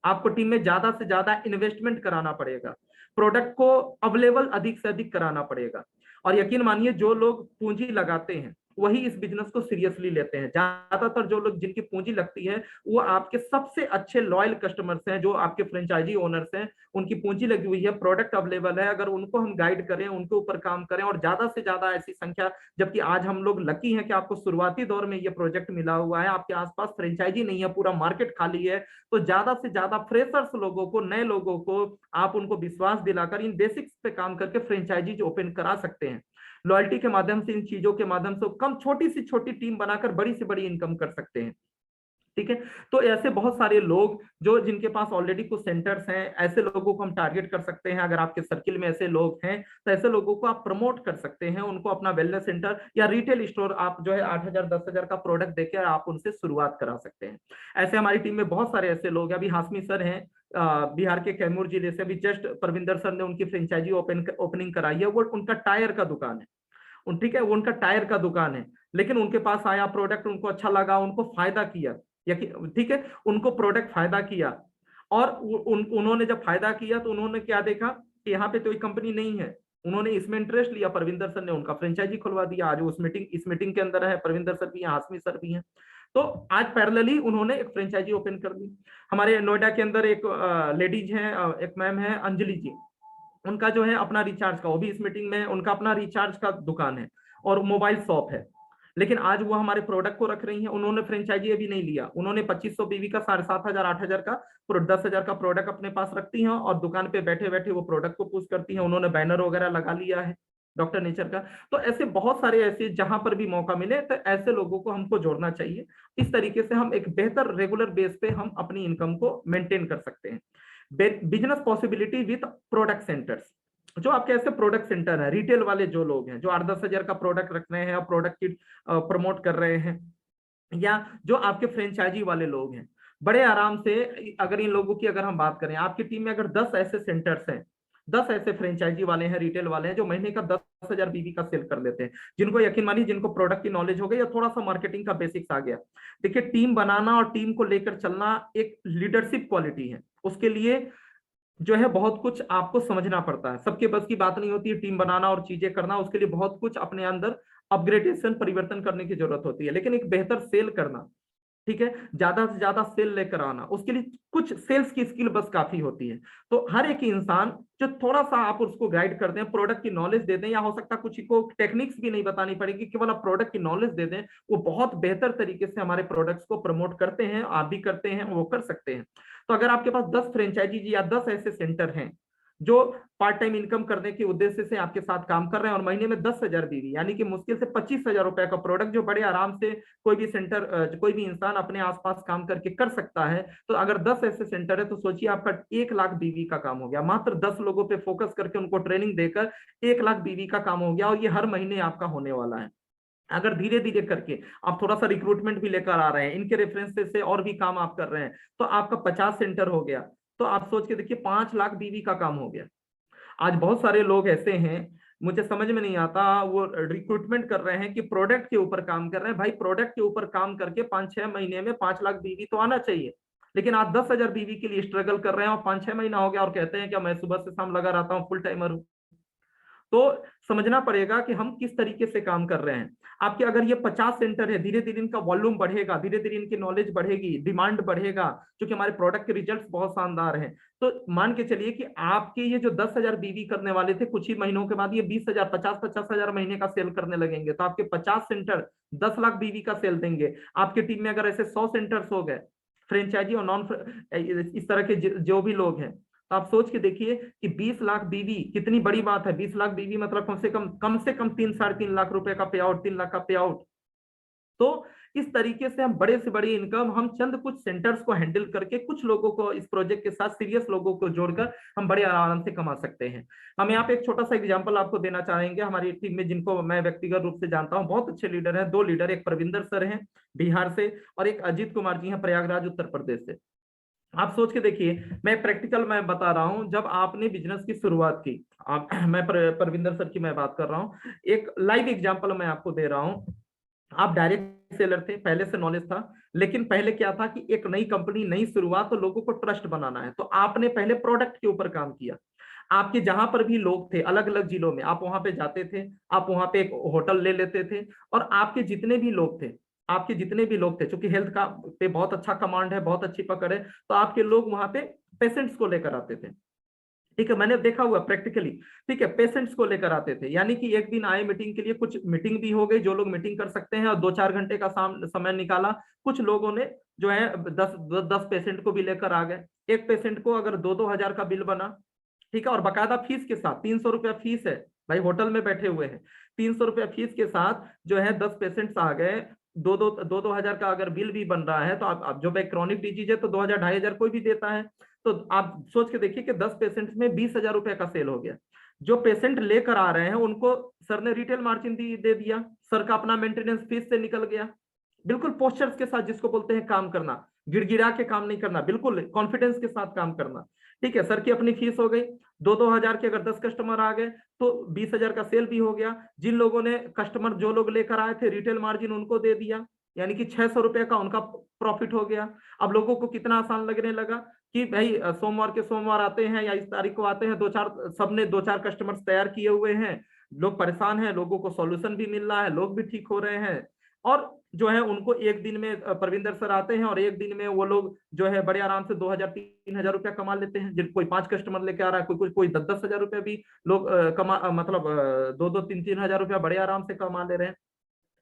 आपको टीम में ज्यादा से ज्यादा इन्वेस्टमेंट कराना पड़ेगा, प्रोडक्ट को अवेलेबल अधिक से अधिक कराना पड़ेगा। और यकीन मानिए जो लोग पूंजी लगाते हैं वही इस बिजनेस को सीरियसली लेते हैं। ज्यादातर जो लोग जिनकी पूंजी लगती है वो आपके सबसे अच्छे लॉयल कस्टमर्स हैं, जो आपके फ्रेंचाइजी ओनर्स हैं, उनकी पूंजी लगी हुई है, प्रोडक्ट अवेलेबल है। अगर उनको हम गाइड करें, उनके ऊपर काम करें, और ज्यादा से ज्यादा ऐसी संख्या, जबकि आज हम लोग लकी हैं कि आपको शुरुआती दौर में ये प्रोजेक्ट मिला हुआ है, आपके आसपास फ्रेंचाइजी नहीं है, पूरा मार्केट खाली है, तो ज्यादा से ज्यादा फ्रेशर्स लोगों को, नए लोगों को आप उनको विश्वास दिलाकर इन बेसिक्स पे काम करके फ्रेंचाइजी ओपन करा सकते हैं। लॉयल्टी के माध्यम से, इन चीजों के माध्यम से कम छोटी सी छोटी टीम बनाकर बड़ी से बड़ी इनकम कर सकते हैं। ठीक है, तो ऐसे बहुत सारे लोग जो जिनके पास ऑलरेडी कुछ सेंटर्स हैं, ऐसे लोगों को हम टारगेट कर सकते हैं। अगर आपके सर्किल में ऐसे लोग हैं तो ऐसे लोगों को आप प्रमोट कर सकते हैं, उनको अपना वेलनेस सेंटर या रिटेल स्टोर आप जो है 8,000 10,000 का प्रोडक्ट देकर आप उनसे शुरुआत करा सकते हैं। ऐसे हमारी टीम में बहुत सारे ऐसे लोग हैं। अभी हाशमी सर हैं बिहार के कैमूर जिले से, अभी जस्ट परविंदर सर ने उनकी फ्रेंचाइजी ओपनिंग कराई है। वो उनका टायर का दुकान है, ठीक है, वो उनका टायर का दुकान है, लेकिन उनके पास आया प्रोडक्ट, उनको अच्छा लगा, उनको फायदा किया, ठीक है, उनको प्रोडक्ट फायदा किया, और उन्होंने जब फायदा किया तो उन्होंने क्या देखा कि यहाँ पे कोई कंपनी नहीं है, उन्होंने इसमें इंटरेस्ट लिया, परविंदर सर ने उनका फ्रेंचाइजी खुलवा दिया। आज उस मीटिंग, इस मीटिंग के अंदर है परविंदर सर भी हैं, हाशमी सर भी हैं। तो आज पैरेलली उन्होंने एक फ्रेंचाइजी ओपन कर दी। हमारे नोएडा के अंदर एक लेडीज हैं, एक मैम है अंजलि जी, उनका जो है अपना रिचार्ज का, वो भी इस मीटिंग में, उनका अपना रिचार्ज का दुकान है और मोबाइल शॉप है, लेकिन आज वो हमारे प्रोडक्ट को रख रही हैं। उन्होंने फ्रेंचाइजी अभी नहीं लिया, उन्होंने 2500 बीवी का 7,500 8,000 का 10,000 का प्रोडक्ट अपने पास रखती हैं और दुकान पे बैठे बैठे वो प्रोडक्ट को पुश करती हैं। उन्होंने बैनर वगैरह लगा लिया है डॉक्टर नेचर का। तो ऐसे बहुत सारे, ऐसे जहां पर भी मौका मिले तो ऐसे लोगों को हमको जोड़ना चाहिए। इस तरीके से हम एक बेहतर रेगुलर बेस पे हम अपनी इनकम को मेंटेन कर सकते हैं। Business possibility with product centres, जो आपके ऐसे प्रोडक्ट सेंटर है, रिटेल वाले जो लोग हैं जो 8-10 हजार का प्रोडक्ट रख रहे हैं और प्रोडक्ट की प्रमोट कर रहे हैं, या जो आपके फ्रेंचाइजी वाले लोग हैं, बड़े आराम से, अगर इन लोगों की अगर हम बात करें, आपकी टीम में अगर 10 ऐसे सेंटर्स हैं, 10 ऐसे फ्रेंचाइजी वाले हैं, रिटेल वाले हैं जो महीने का 10,000 बीवी का सेल कर लेते हैं, जिनको यकीन मानिए, जिनको प्रोडक्ट की नॉलेज हो गई या थोड़ा सा मार्केटिंग का बेसिक्स आ गया। देखिए, टीम बनाना और टीम को लेकर चलना एक लीडरशिप क्वालिटी है, उसके लिए जो है बहुत कुछ आपको समझना पड़ता है। सबके बस की बात नहीं होती है टीम बनाना और चीजें करना, उसके लिए बहुत कुछ अपने अंदर अपग्रेडेशन, परिवर्तन करने की जरूरत होती है। लेकिन एक बेहतर सेल करना, ठीक है, ज्यादा से ज्यादा सेल लेकर आना, उसके लिए कुछ सेल्स की स्किल बस काफी होती है। तो हर एक इंसान जो थोड़ा सा आप उसको गाइड कर दें, प्रोडक्ट की नॉलेज दे दें, या हो सकता है कुछ को टेक्निक्स भी नहीं बतानी पड़ेगी, केवल आप प्रोडक्ट की नॉलेज दे दें, वो बहुत बेहतर तरीके से हमारे प्रोडक्ट्स को प्रमोट करते हैं। आप भी करते हैं, वो कर सकते हैं। तो अगर आपके पास 10 फ्रेंचाइजी या 10 ऐसे सेंटर हैं जो पार्ट टाइम इनकम करने के उद्देश्य से आपके साथ काम कर रहे हैं और महीने में 10,000 बीवी, यानी कि मुश्किल से 25,000 रुपए का प्रोडक्ट जो बड़े आराम से कोई भी सेंटर, कोई भी इंसान अपने आसपास काम करके कर सकता है। तो अगर 10 ऐसे सेंटर है तो सोचिए आपका 1 लाख बीवी का काम हो गया। मात्र 10 लोगों पे फोकस करके उनको ट्रेनिंग देकर 1 लाख बीवी का काम हो गया, और ये हर महीने आपका होने वाला है। अगर धीरे धीरे करके आप थोड़ा सा रिक्रूटमेंट भी लेकर आ रहे हैं, इनके रेफरेंसेस से और भी काम आप कर रहे हैं, तो आपका 50 सेंटर हो गया। तो आप सोच के देखिए 5 लाख बीवी का काम हो गया। आज बहुत सारे लोग ऐसे हैं, मुझे समझ में नहीं आता, वो रिक्रूटमेंट कर रहे हैं कि प्रोडक्ट के ऊपर काम कर रहे हैं। भाई, प्रोडक्ट के ऊपर काम करके 5-6 महीने में 5 लाख बीवी तो आना चाहिए, लेकिन आप 10,000 बीवी के लिए स्ट्रगल कर रहे हैं और 5-6 महीना हो गया और कहते हैं कि मैं सुबह से शाम लगा रहता हूँ, फुल टाइमर हूँ। तो समझना पड़ेगा कि हम किस तरीके से काम कर रहे हैं। आपके अगर ये 50 सेंटर है, धीरे धीरे इनका वॉल्यूम बढ़ेगा, धीरे धीरे इनकी नॉलेज बढ़ेगी, डिमांड बढ़ेगा, क्योंकि हमारे प्रोडक्ट के रिजल्ट्स बहुत शानदार हैं। तो मान के चलिए कि आपके ये जो 10,000 बीवी करने वाले थे, कुछ ही महीनों के बाद ये 20,000, 50,000 महीने का सेल करने लगेंगे। तो आपके 50 सेंटर 10 लाख बीवी का सेल देंगे। आपकी टीम में अगर ऐसे 100 सेंटर्स हो गए, फ्रेंचाइजी और नॉन इस तरह के जो भी लोग हैं, तो आप सोच के देखिए कि 20 लाख बीवी कितनी बड़ी बात है। 20 लाख बीवी मतलब कम से कम 3-3.5 लाख रुपए का पे आउट, 3 लाख का पे आउट। तो इस तरीके से हम बड़े से बड़ी इनकम, हम चंद कुछ सेंटर्स को हैंडल करके कुछ लोगों को इस प्रोजेक्ट के साथ, सीरियस लोगों को जोड़कर हम बड़े आराम से कमा सकते हैं। हम यहाँ पे एक छोटा सा एग्जांपल आपको देना चाहेंगे। हमारी टीम में जिनको मैं व्यक्तिगत रूप से जानता हूँ, बहुत अच्छे लीडर हैं, 2 लीडर, एक प्रविंदर सर हैं बिहार से और एक अजीत कुमार जी हैं प्रयागराज उत्तर प्रदेश से। आप सोच के देखिए, मैं प्रैक्टिकल मैं बता रहा हूं, जब आपने बिजनेस की शुरुआत की, मैं परविंदर सर की मैं बात कर रहा हूं, एक लाइव एग्जांपल मैं आपको दे रहा हूं। आप डायरेक्ट सेलर थे, पहले से नॉलेज था, लेकिन पहले क्या था कि एक नई कंपनी, नई शुरुआत, तो लोगों को ट्रस्ट बनाना है, तो आपने पहले प्रोडक्ट के ऊपर काम किया। आपके जहां पर भी लोग थे, अलग अलग जिलों में, आप वहां पे जाते थे, आप वहां पे एक होटल ले लेते थे, और आपके जितने भी लोग थे, आपके जितने भी लोग थे, क्योंकि हेल्थ का पे बहुत अच्छा कमांड है, बहुत अच्छी पकड़ है, तो आपके लोग वहां पे पेशेंट्स को लेकर आते थे। ठीक है, मैंने देखा हुआ प्रैक्टिकली। ठीक है, पेशेंट्स को लेकर आते थे, यानी कि एक दिन आए मीटिंग के लिए, कुछ मीटिंग भी हो गई, जो लोग मीटिंग कर सकते हैं, और 2-4 घंटे का समय निकाला। कुछ लोगों ने जो है 10 पेशेंट को भी लेकर आ गए। एक पेशेंट को अगर 2-2 हजार का बिल बना, ठीक है, और बकायदा फीस के साथ, 300 रुपया फीस है, भाई होटल में बैठे हुए हैं, 300 रुपया फीस के साथ जो है 10 पेशेंट्स आ गए, 2-2 हजार का अगर बिल भी बन रहा है, तो आप जो भाई क्रॉनिक डिजीज है तो 2,000-2,500 कोई भी देता है। तो आप सोच के देखिए कि 10 पेशेंट्स में 20,000 रुपए का सेल हो गया। जो पेशेंट लेकर आ रहे हैं उनको सर ने रिटेल मार्जिन दे दिया, सर का अपना मेंटेनेंस फीस से निकल गया। बिल्कुल पोस्चर्स के साथ, जिसको बोलते हैं काम करना, गिड़गिड़ा के काम नहीं करना, बिल्कुल कॉन्फिडेंस के साथ काम करना। ठीक है, सर की अपनी फीस हो गई, 2-2 हजार के अगर 10 कस्टमर आ गए तो 20,000 का सेल भी हो गया। जिन लोगों ने कस्टमर, जो लोग लेकर आए थे, रिटेल मार्जिन उनको दे दिया, यानी कि 600 रुपए का उनका प्रॉफिट हो गया। अब लोगों को कितना आसान लगने लगा कि भाई सोमवार के सोमवार आते हैं या इस तारीख को आते हैं, 2-4 सबने 2-4 कस्टमर्स तैयार किए हुए हैं, लोग परेशान हैं, लोगों को सॉल्यूशन भी मिल रहा है, लोग भी ठीक हो रहे हैं, और जो है उनको एक दिन में परविंदर सर आते हैं और एक दिन में वो लोग जो है बड़े आराम से 2,000-3,000 रुपया कमा लेते हैं। जिन कोई 5 कस्टमर लेके आ रहा है, कोई 10-10 हजार रुपया भी लोग मतलब 2-2, 3-3 हजार रुपया बड़े आराम से कमा ले रहे हैं।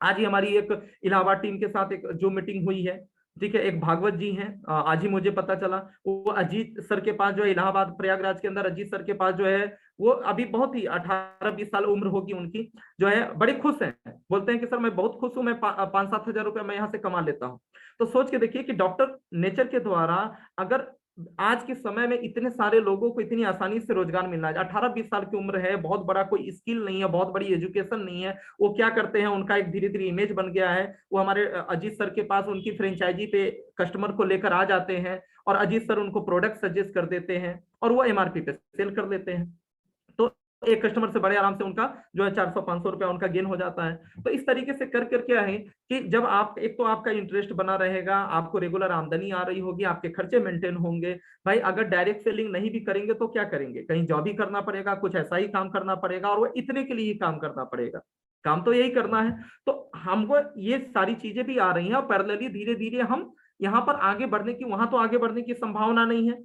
आज ही हमारी एक इलाहाबाद टीम के साथ एक जो मीटिंग हुई है, ठीक है, एक भागवत जी हैं, आज ही मुझे पता चला, वो अजीत सर के पास जो है इलाहाबाद प्रयागराज के अंदर अजीत सर के पास जो है, वो अभी बहुत ही 18-20 साल उम्र होगी उनकी, जो है बड़े खुश हैं, बोलते हैं कि सर मैं बहुत खुश हूं, मैं 5-7 हजार रुपया मैं यहाँ से कमा लेता हूँ। तो सोच के देखिए कि डॉक्टर नेचर के द्वारा अगर आज के समय में इतने सारे लोगों को इतनी आसानी से रोजगार मिलना है, 18-20 साल की उम्र है, बहुत बड़ा कोई स्किल नहीं है, बहुत बड़ी एजुकेशन नहीं है, वो क्या करते हैं, उनका एक धीरे धीरे इमेज बन गया है, वो हमारे अजीत सर के पास उनकी फ्रेंचाइजी पे कस्टमर को लेकर आ जाते हैं और अजीत सर उनको प्रोडक्ट सजेस्ट कर देते हैं और वो एमआरपी पे सेल कर देते हैं। तो एक कस्टमर से बड़े आराम से उनका जो है 400-500 रुपया उनका गेन हो जाता है। तो इस तरीके से कर कर क्या है कि जब आप एक तो आपका इंटरेस्ट बना रहेगा, आपको रेगुलर आमदनी आ रही होगी, आपके खर्चे मेंटेन होंगे। भाई अगर डायरेक्ट सेलिंग नहीं भी करेंगे तो क्या करेंगे, कहीं जॉब ही करना पड़ेगा, कुछ ऐसा ही काम करना पड़ेगा और वो इतने के लिए ही काम करना पड़ेगा, काम तो यही करना है। तो हमको ये सारी चीजें भी आ रही हैं और पैरेलली धीरे धीरे हम यहाँ पर आगे बढ़ने की, वहां तो आगे बढ़ने की संभावना नहीं है,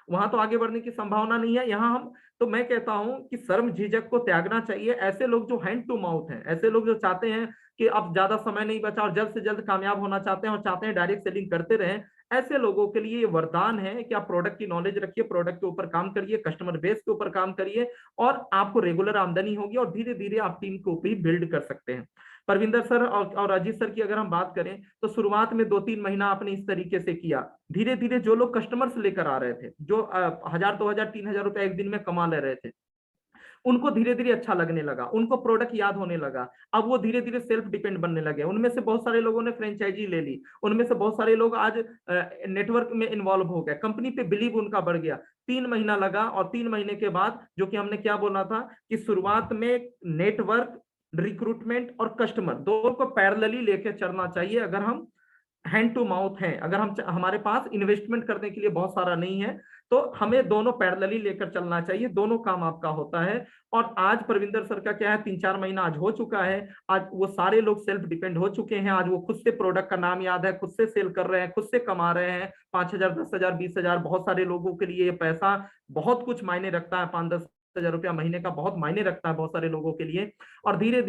वहां तो आगे बढ़ने की संभावना नहीं है, यहाँ हम, तो मैं कहता हूं कि शर्म झिझक को त्यागना चाहिए। ऐसे लोग जो हैंड टू माउथ हैं, ऐसे लोग जो चाहते हैं कि अब ज्यादा समय नहीं बचा और जल्द से जल्द कामयाब होना चाहते हैं और चाहते हैं डायरेक्ट सेलिंग करते रहें, ऐसे लोगों के लिए ये वरदान है कि आप प्रोडक्ट की नॉलेज रखिए, प्रोडक्ट के ऊपर काम करिए, कस्टमर बेस के ऊपर काम करिए और आपको रेगुलर आमदनी होगी और धीरे धीरे आप टीम को भी बिल्ड कर सकते हैं। परविंदर सर और अजीत सर की अगर हम बात करें तो शुरुआत में 2-3 महीना आपने इस तरीके से किया, धीरे धीरे जो लोग कस्टमर्स लेकर आ रहे थे, जो 1,000-2,000-3,000 रुपया एक दिन में कमा ले रहे थे, उनको धीरे धीरे अच्छा लगने लगा, उनको प्रोडक्ट याद होने लगा, अब वो धीरे धीरे सेल्फ डिपेंड बनने लगे। उनमें से बहुत सारे लोगों ने फ्रेंचाइजी ले ली, उनमें से बहुत सारे लोग आज नेटवर्क में इन्वॉल्व हो गए, कंपनी पे बिलीव उनका बढ़ गया। 3 महीना लगा और 3 महीने के बाद जो कि हमने क्या बोला था कि शुरुआत में नेटवर्क, रिक्रूटमेंट और कस्टमर दोनों को पैरेलली लेके चलना चाहिए। अगर हम हैंड टू माउथ हैं, अगर हम हमारे पास इन्वेस्टमेंट करने के लिए बहुत सारा नहीं है, तो हमें दोनों पैरेलली लेकर चलना चाहिए, दोनों काम आपका होता है। और आज परविंदर सर का क्या है, 3-4 महीना आज हो चुका है, आज वो सारे लोग सेल्फ डिपेंड हो चुके हैं, आज वो खुद से प्रोडक्ट का नाम याद है, खुद से सेल कर रहे हैं, खुद से कमा रहे हैं 5,000, 10,000, 20,000। बहुत सारे लोगों के लिए ये पैसा बहुत कुछ मायने रखता है, 5-10 हजार रुपया महीने का बहुत मायने रखता है बहुत सारे लोगों के लिए। और धीरे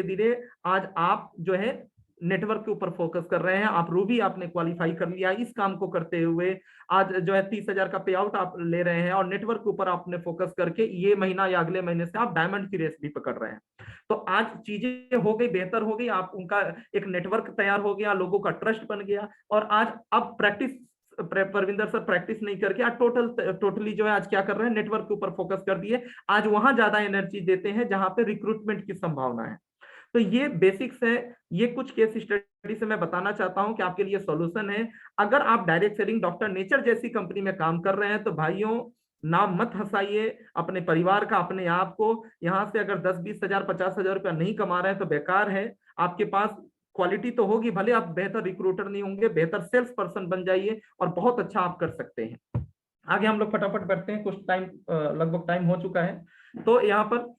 धीरे आज आप जो है नेटवर्क के ऊपर फोकस कर रहे हैं, आप रूबी आपने क्वालिफाई कर लिया, इस काम को करते हुए आज जो है 30,000 का पे आउट आप ले रहे हैं और नेटवर्क के ऊपर आपने फोकस करके ये महीना या अगले महीने से आप डायमंड की रेस भी पकड़ रहे हैं। तो आज चीजें हो गई, बेहतर हो गई, आप उनका एक नेटवर्क तैयार हो गया, लोगों का ट्रस्ट बन गया और आज अब प्रैक्टिस, परविंदर सर प्रैक्टिस नहीं करके आज टोटली जो है आज क्या कर रहे हैं, नेटवर्क के ऊपर फोकस कर दिए, आज वहां ज्यादा एनर्जी देते हैं जहां पे रिक्रूटमेंट की संभावना है। तो ये बेसिक्स है, ये कुछ केस स्टडी से मैं बताना चाहता हूं कि आपके लिए सॉल्यूशन है। अगर आप डायरेक्ट सेलिंग डॉक्टर नेचर जैसी कंपनी में काम कर रहे हैं तो भाइयों नाम मत हंसाइए अपने परिवार का, अपने आप को। यहां से अगर 10-20 हजार 50 हजार रुपया नहीं कमा रहे हैं तो बेकार है। आपके पास क्वालिटी तो होगी, भले आप बेहतर रिक्रूटर नहीं होंगे, बेहतर सेल्स पर्सन बन जाइए और बहुत अच्छा आप कर सकते हैं। आगे हम लोग फटाफट बढ़ते हैं, कुछ टाइम लगभग टाइम हो चुका है। तो यहाँ पर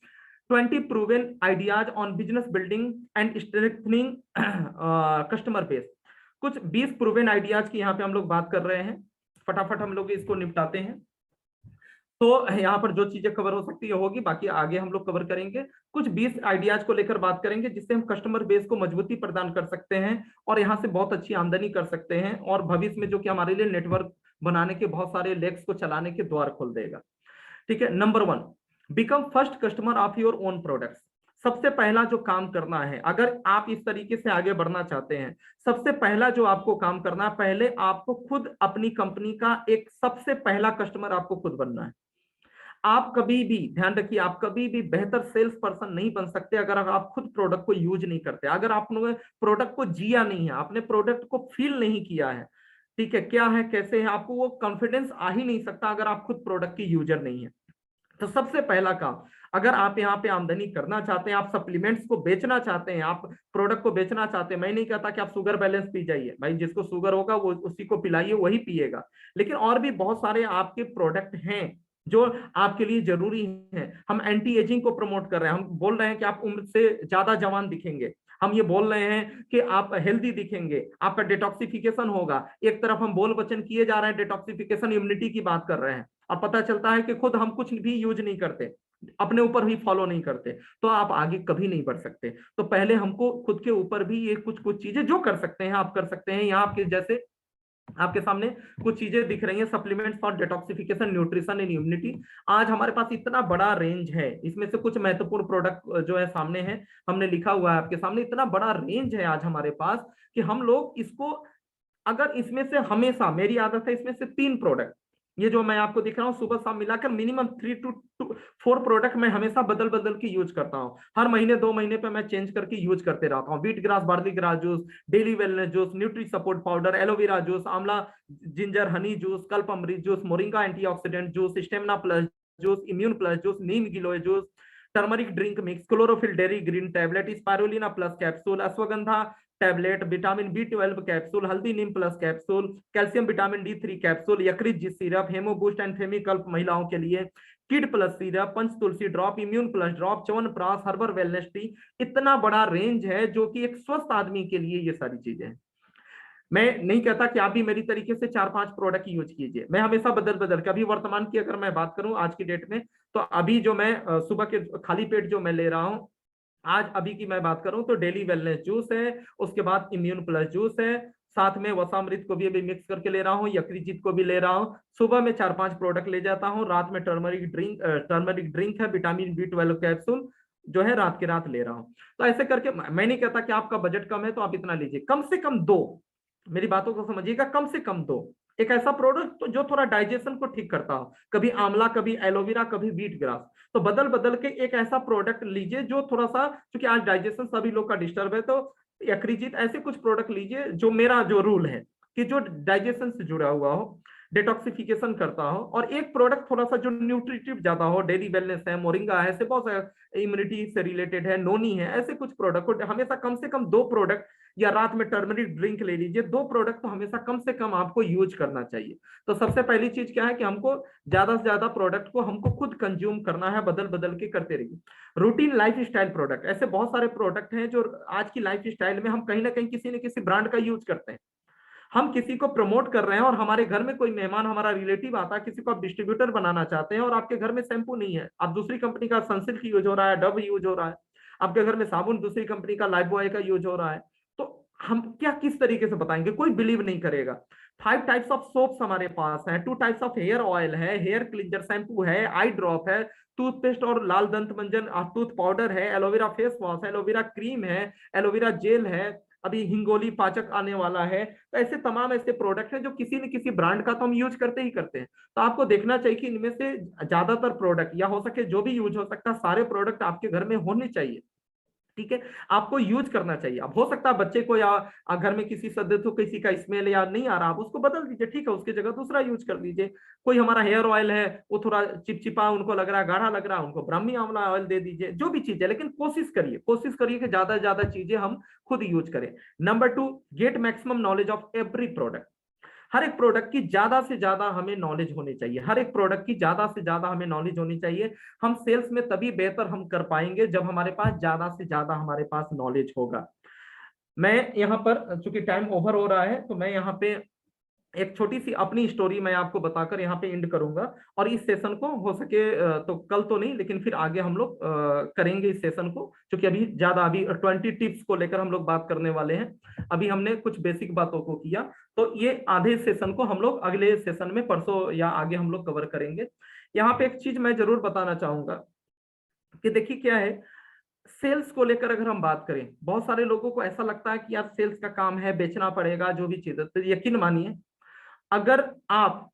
20 proven ideas on business building and strengthening customer base, कुछ 20 प्रूवन आइडियाज की यहाँ पे हम लोग बात कर रहे हैं, फटाफट हम लोग इसको निपटाते हैं। तो यहाँ पर जो चीजें कवर हो सकती है होगी, बाकी आगे हम लोग कवर करेंगे। कुछ 20 आइडियाज को लेकर बात करेंगे जिससे हम कस्टमर बेस को मजबूती प्रदान कर सकते हैं और यहाँ से बहुत अच्छी आमदनी कर सकते हैं और भविष्य में जो कि हमारे लिए नेटवर्क बनाने के बहुत सारे लेग्स को चलाने के द्वार खोल देगा। ठीक है, number 1, become first customer of your own products. सबसे पहला जो काम करना है, अगर आप इस तरीके से आगे बढ़ना चाहते हैं, सबसे पहला जो आपको काम करना है, पहले आपको खुद अपनी कंपनी का एक सबसे पहला कस्टमर आपको खुद बनना है। आप कभी भी ध्यान रखिए, आप कभी भी बेहतर सेल्स पर्सन नहीं बन सकते अगर आप खुद प्रोडक्ट को यूज नहीं करते, अगर आपने प्रोडक्ट को जिया नहीं है, आपने प्रोडक्ट को फील नहीं किया है, ठीक है, क्या है कैसे है, आपको वो कॉन्फिडेंस आ ही नहीं सकता अगर आप खुद प्रोडक्ट की यूजर नहीं है। तो सबसे पहला काम, अगर आप यहाँ पे आमदनी करना चाहते हैं, आप सप्लीमेंट्स को बेचना चाहते हैं, आप प्रोडक्ट को बेचना चाहते हैं, मैं नहीं कहता कि आप शुगर बैलेंस पी जाइए, भाई जिसको शुगर होगा वो उसी को पिलाइए, वही पिएगा, लेकिन और भी बहुत सारे आपके प्रोडक्ट हैं जो आपके लिए जरूरी है। हम एंटी एजिंग को प्रमोट कर रहे हैं, हम बोल रहे हैं कि आप उम्र से ज्यादा जवान दिखेंगे, हम ये बोल रहे हैं कि आप हेल्दी दिखेंगे, आपका डिटॉक्सिफिकेशन होगा, एक तरफ हम बोल वचन किए जा रहे हैं, डिटॉक्सिफिकेशन इम्यूनिटी की बात कर रहे हैं, और पता चलता है कि खुद हम कुछ भी यूज नहीं करते, अपने ऊपर भी फॉलो नहीं करते, तो आप आगे कभी नहीं बढ़ सकते। तो पहले हमको खुद के ऊपर भी ये कुछ कुछ चीजें जो कर सकते हैं आप कर सकते हैं। यहाँ आपके जैसे आपके सामने कुछ चीजें दिख रही हैं, supplements for detoxification, nutrition and immunity. आज हमारे पास इतना बड़ा रेंज है, इसमें से कुछ महत्वपूर्ण प्रोडक्ट जो है सामने है, हमने लिखा हुआ है आपके सामने, इतना बड़ा रेंज है आज हमारे पास कि हम लोग इसको, अगर इसमें से हमेशा, मेरी आदत है इसमें से 3 प्रोडक्ट, ये जो मैं आपको दिख रहा हूँ सुबह शाम मिलाकर मिनिमम 3 to 4 प्रोडक्ट मैं हमेशा बदल बदल के यूज करता हूँ। हर महीने 2 महीने पे मैं चेंज करके यूज करते रहता हूँ। Beet grass barley grass juice, daily wellness juice, nutri support powder, aloe vera juice, amla ginger honey juice, Kalp Amrit juice, moringa antioxidant juice, stamina plus juice, immune plus juice, neem giloy juice, turmeric drink mix, chlorophyll dairy green tablet, spirulina plus capsule, ashwagandha tablet, vitamin B12 capsule, haldi neem plus capsule, calcium vitamin D3 capsule, Yakrit G syrup, hemo boost and Femikalp महिलाओं के लिए, kid plus syrup, Panch Tulsi drop, immune plus drop, chyawanprash, herbal wellness tea. इतना बड़ा range है जो कि एक स्वस्थ आदमी के लिए ये सारी चीजें हैं। मैं नहीं कहता कि आप भी मेरी तरीके से 4-5 प्रोडक्ट यूज कीजिए, मैं हमेशा बदल बदल के, अभी वर्तमान की अगर मैं बात करूं आज की डेट में, तो अभी जो मैं सुबह के खाली पेट जो मैं ले रहा हूं, आज अभी की मैं बात करूं तो डेली वेलनेस जूस है, उसके बाद इम्यून प्लस जूस है, साथ में वसामृत को भी अभी मिक्स करके ले रहा हूँ, यकृत को भी ले रहा हूँ। सुबह में 4-5 प्रोडक्ट ले जाता हूँ, रात में टर्मरिक ड्रिंक है, विटामिन B12 कैप्सूल जो है रात के रात ले रहा हूँ। तो ऐसे करके मैं नहीं कहता कि आपका बजट कम है तो आप इतना लीजिए, कम से कम 2, मेरी बातों को समझिएगा, कम से कम 2 एक ऐसा प्रोडक्ट तो जो थोड़ा डाइजेशन को ठीक करता हो, कभी आंवला, कभी एलोवेरा, कभी व्हीट ग्रास, तो बदल बदल के एक ऐसा प्रोडक्ट लीजिए जो थोड़ा सा, क्योंकि आज डाइजेशन सभी लोग का डिस्टर्ब है, तो यकृत ऐसे कुछ प्रोडक्ट लीजिए जो, मेरा जो रूल है कि जो डाइजेशन से जुड़ा हुआ हो, डिटॉक्सिफिकेशन करता हो, और एक प्रोडक्ट थोड़ा सा जो न्यूट्रिटिव ज्यादा हो, डेली वेलनेस है, मोरिंगा है, ऐसे बहुत सारे इम्यूनिटी से रिलेटेड है, नोनी है, ऐसे कुछ प्रोडक्ट हमेशा कम से कम 2 प्रोडक्ट, या रात में टर्मरिक ड्रिंक ले लीजिए, 2 प्रोडक्ट तो हमेशा कम से कम आपको यूज करना चाहिए। तो सबसे पहली चीज क्या है कि हमको ज्यादा से ज्यादा प्रोडक्ट को हमको खुद कंज्यूम करना है, बदल बदल के करते रहिए। रूटीन लाइफ स्टाइल प्रोडक्ट, ऐसे बहुत सारे प्रोडक्ट हैं जो आज की लाइफ स्टाइल में हम कहीं ना कहीं किसी न किसी ब्रांड का यूज करते हैं, हम किसी को प्रमोट कर रहे हैं, और हमारे घर में कोई मेहमान, हमारा रिलेटिव आता है, किसी को आप डिस्ट्रीब्यूटर बनाना चाहते हैं, और आपके घर में शैम्पू नहीं है, आप दूसरी कंपनी का सनसिल्क यूज हो रहा है, डव यूज हो रहा है, आपके घर में साबुन दूसरी कंपनी का लाइफबॉय का यूज हो रहा है, तो हम क्या किस तरीके से बताएंगे, कोई बिलीव नहीं करेगा। 5 टाइप्स ऑफ सोप्स हमारे पास हैं, 2 टाइप्स ऑफ हेयर ऑयल है, हेयर क्लींजर शैम्पू है, आई ड्रॉप है, टूथपेस्ट और लाल दंत मंजन टूथ पाउडर है, एलोवेरा फेस वॉश है, एलोवेरा क्रीम है, एलोवेरा जेल है, अभी हिंगोली पाचक आने वाला है। तो ऐसे तमाम ऐसे प्रोडक्ट हैं जो किसी न किसी ब्रांड का तो हम यूज करते ही करते हैं। तो आपको देखना चाहिए कि इनमें से ज्यादातर प्रोडक्ट, या हो सके जो भी यूज हो सकता है, सारे प्रोडक्ट आपके घर में होने चाहिए, ठीक है, आपको यूज करना चाहिए। अब हो सकता है बच्चे को या घर में किसी सदस्य को किसी का स्मेल या नहीं आ रहा, आप उसको बदल दीजिए, ठीक है, उसकी जगह दूसरा यूज कर लीजिए। कोई हमारा हेयर ऑयल है वो थोड़ा चिपचिपा उनको लग रहा है, गाढ़ा लग रहा है, उनको ब्राह्मी आंवला ऑयल दे दीजिए, जो भी चीज है, लेकिन कोशिश करिए कि ज्यादा से ज्यादा चीजें हम खुद यूज करें। Number 2, get maximum knowledge of every product. हर एक प्रोडक्ट की ज्यादा से ज्यादा हमें नॉलेज होनी चाहिए, हर एक प्रोडक्ट की ज्यादा से ज्यादा हमें नॉलेज होनी चाहिए। हम सेल्स में तभी बेहतर हम कर पाएंगे जब हमारे पास ज्यादा से ज्यादा हमारे पास नॉलेज होगा। मैं यहाँ पर, चूंकि टाइम ओवर हो रहा है, तो मैं यहाँ पे एक छोटी सी अपनी स्टोरी मैं आपको बताकर यहाँ पे एंड करूंगा, और इस सेशन को हो सके तो कल तो नहीं, लेकिन फिर आगे हम लोग करेंगे इस सेशन को, क्योंकि अभी ज्यादा, अभी 20 टिप्स को लेकर हम लोग बात करने वाले हैं। अभी हमने कुछ बेसिक बातों को किया, तो ये आधे सेशन को हम लोग अगले सेशन में परसों या आगे हम लोग कवर करेंगे। यहाँ पे एक चीज मैं जरूर बताना चाहूंगा कि देखिए क्या है, सेल्स को लेकर अगर हम बात करें, बहुत सारे लोगों को ऐसा लगता है कि यार सेल्स का काम है, बेचना पड़ेगा जो भी चीज है। तो यकीन मानिए, अगर आप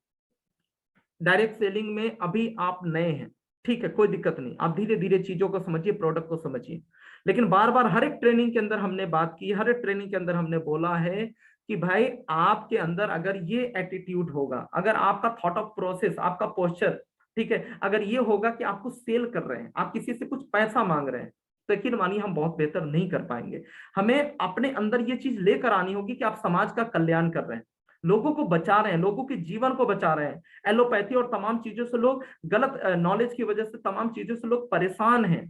डायरेक्ट सेलिंग में अभी आप नए हैं, ठीक है, कोई दिक्कत नहीं, आप धीरे धीरे चीजों को समझिए, प्रोडक्ट को समझिए, लेकिन बार बार हर एक ट्रेनिंग के अंदर हमने बात की, हर एक ट्रेनिंग के अंदर हमने बोला है कि भाई आपके अंदर अगर ये एटीट्यूड होगा, अगर आपका थॉट ऑफ प्रोसेस, आपका पोस्चर, ठीक है, अगर ये होगा कि आपको सेल कर रहे हैं, आप किसी से कुछ पैसा मांग रहे हैं, तो यकीन मानिए हम बहुत बेहतर नहीं कर पाएंगे। हमें अपने अंदर ये चीज लेकर आनी होगी कि आप समाज का कल्याण कर रहे हैं, लोगों को बचा रहे हैं, लोगों के जीवन को बचा रहे हैं। एलोपैथी और तमाम चीजों से लोग, गलत नॉलेज की वजह से तमाम चीजों से लोग परेशान हैं,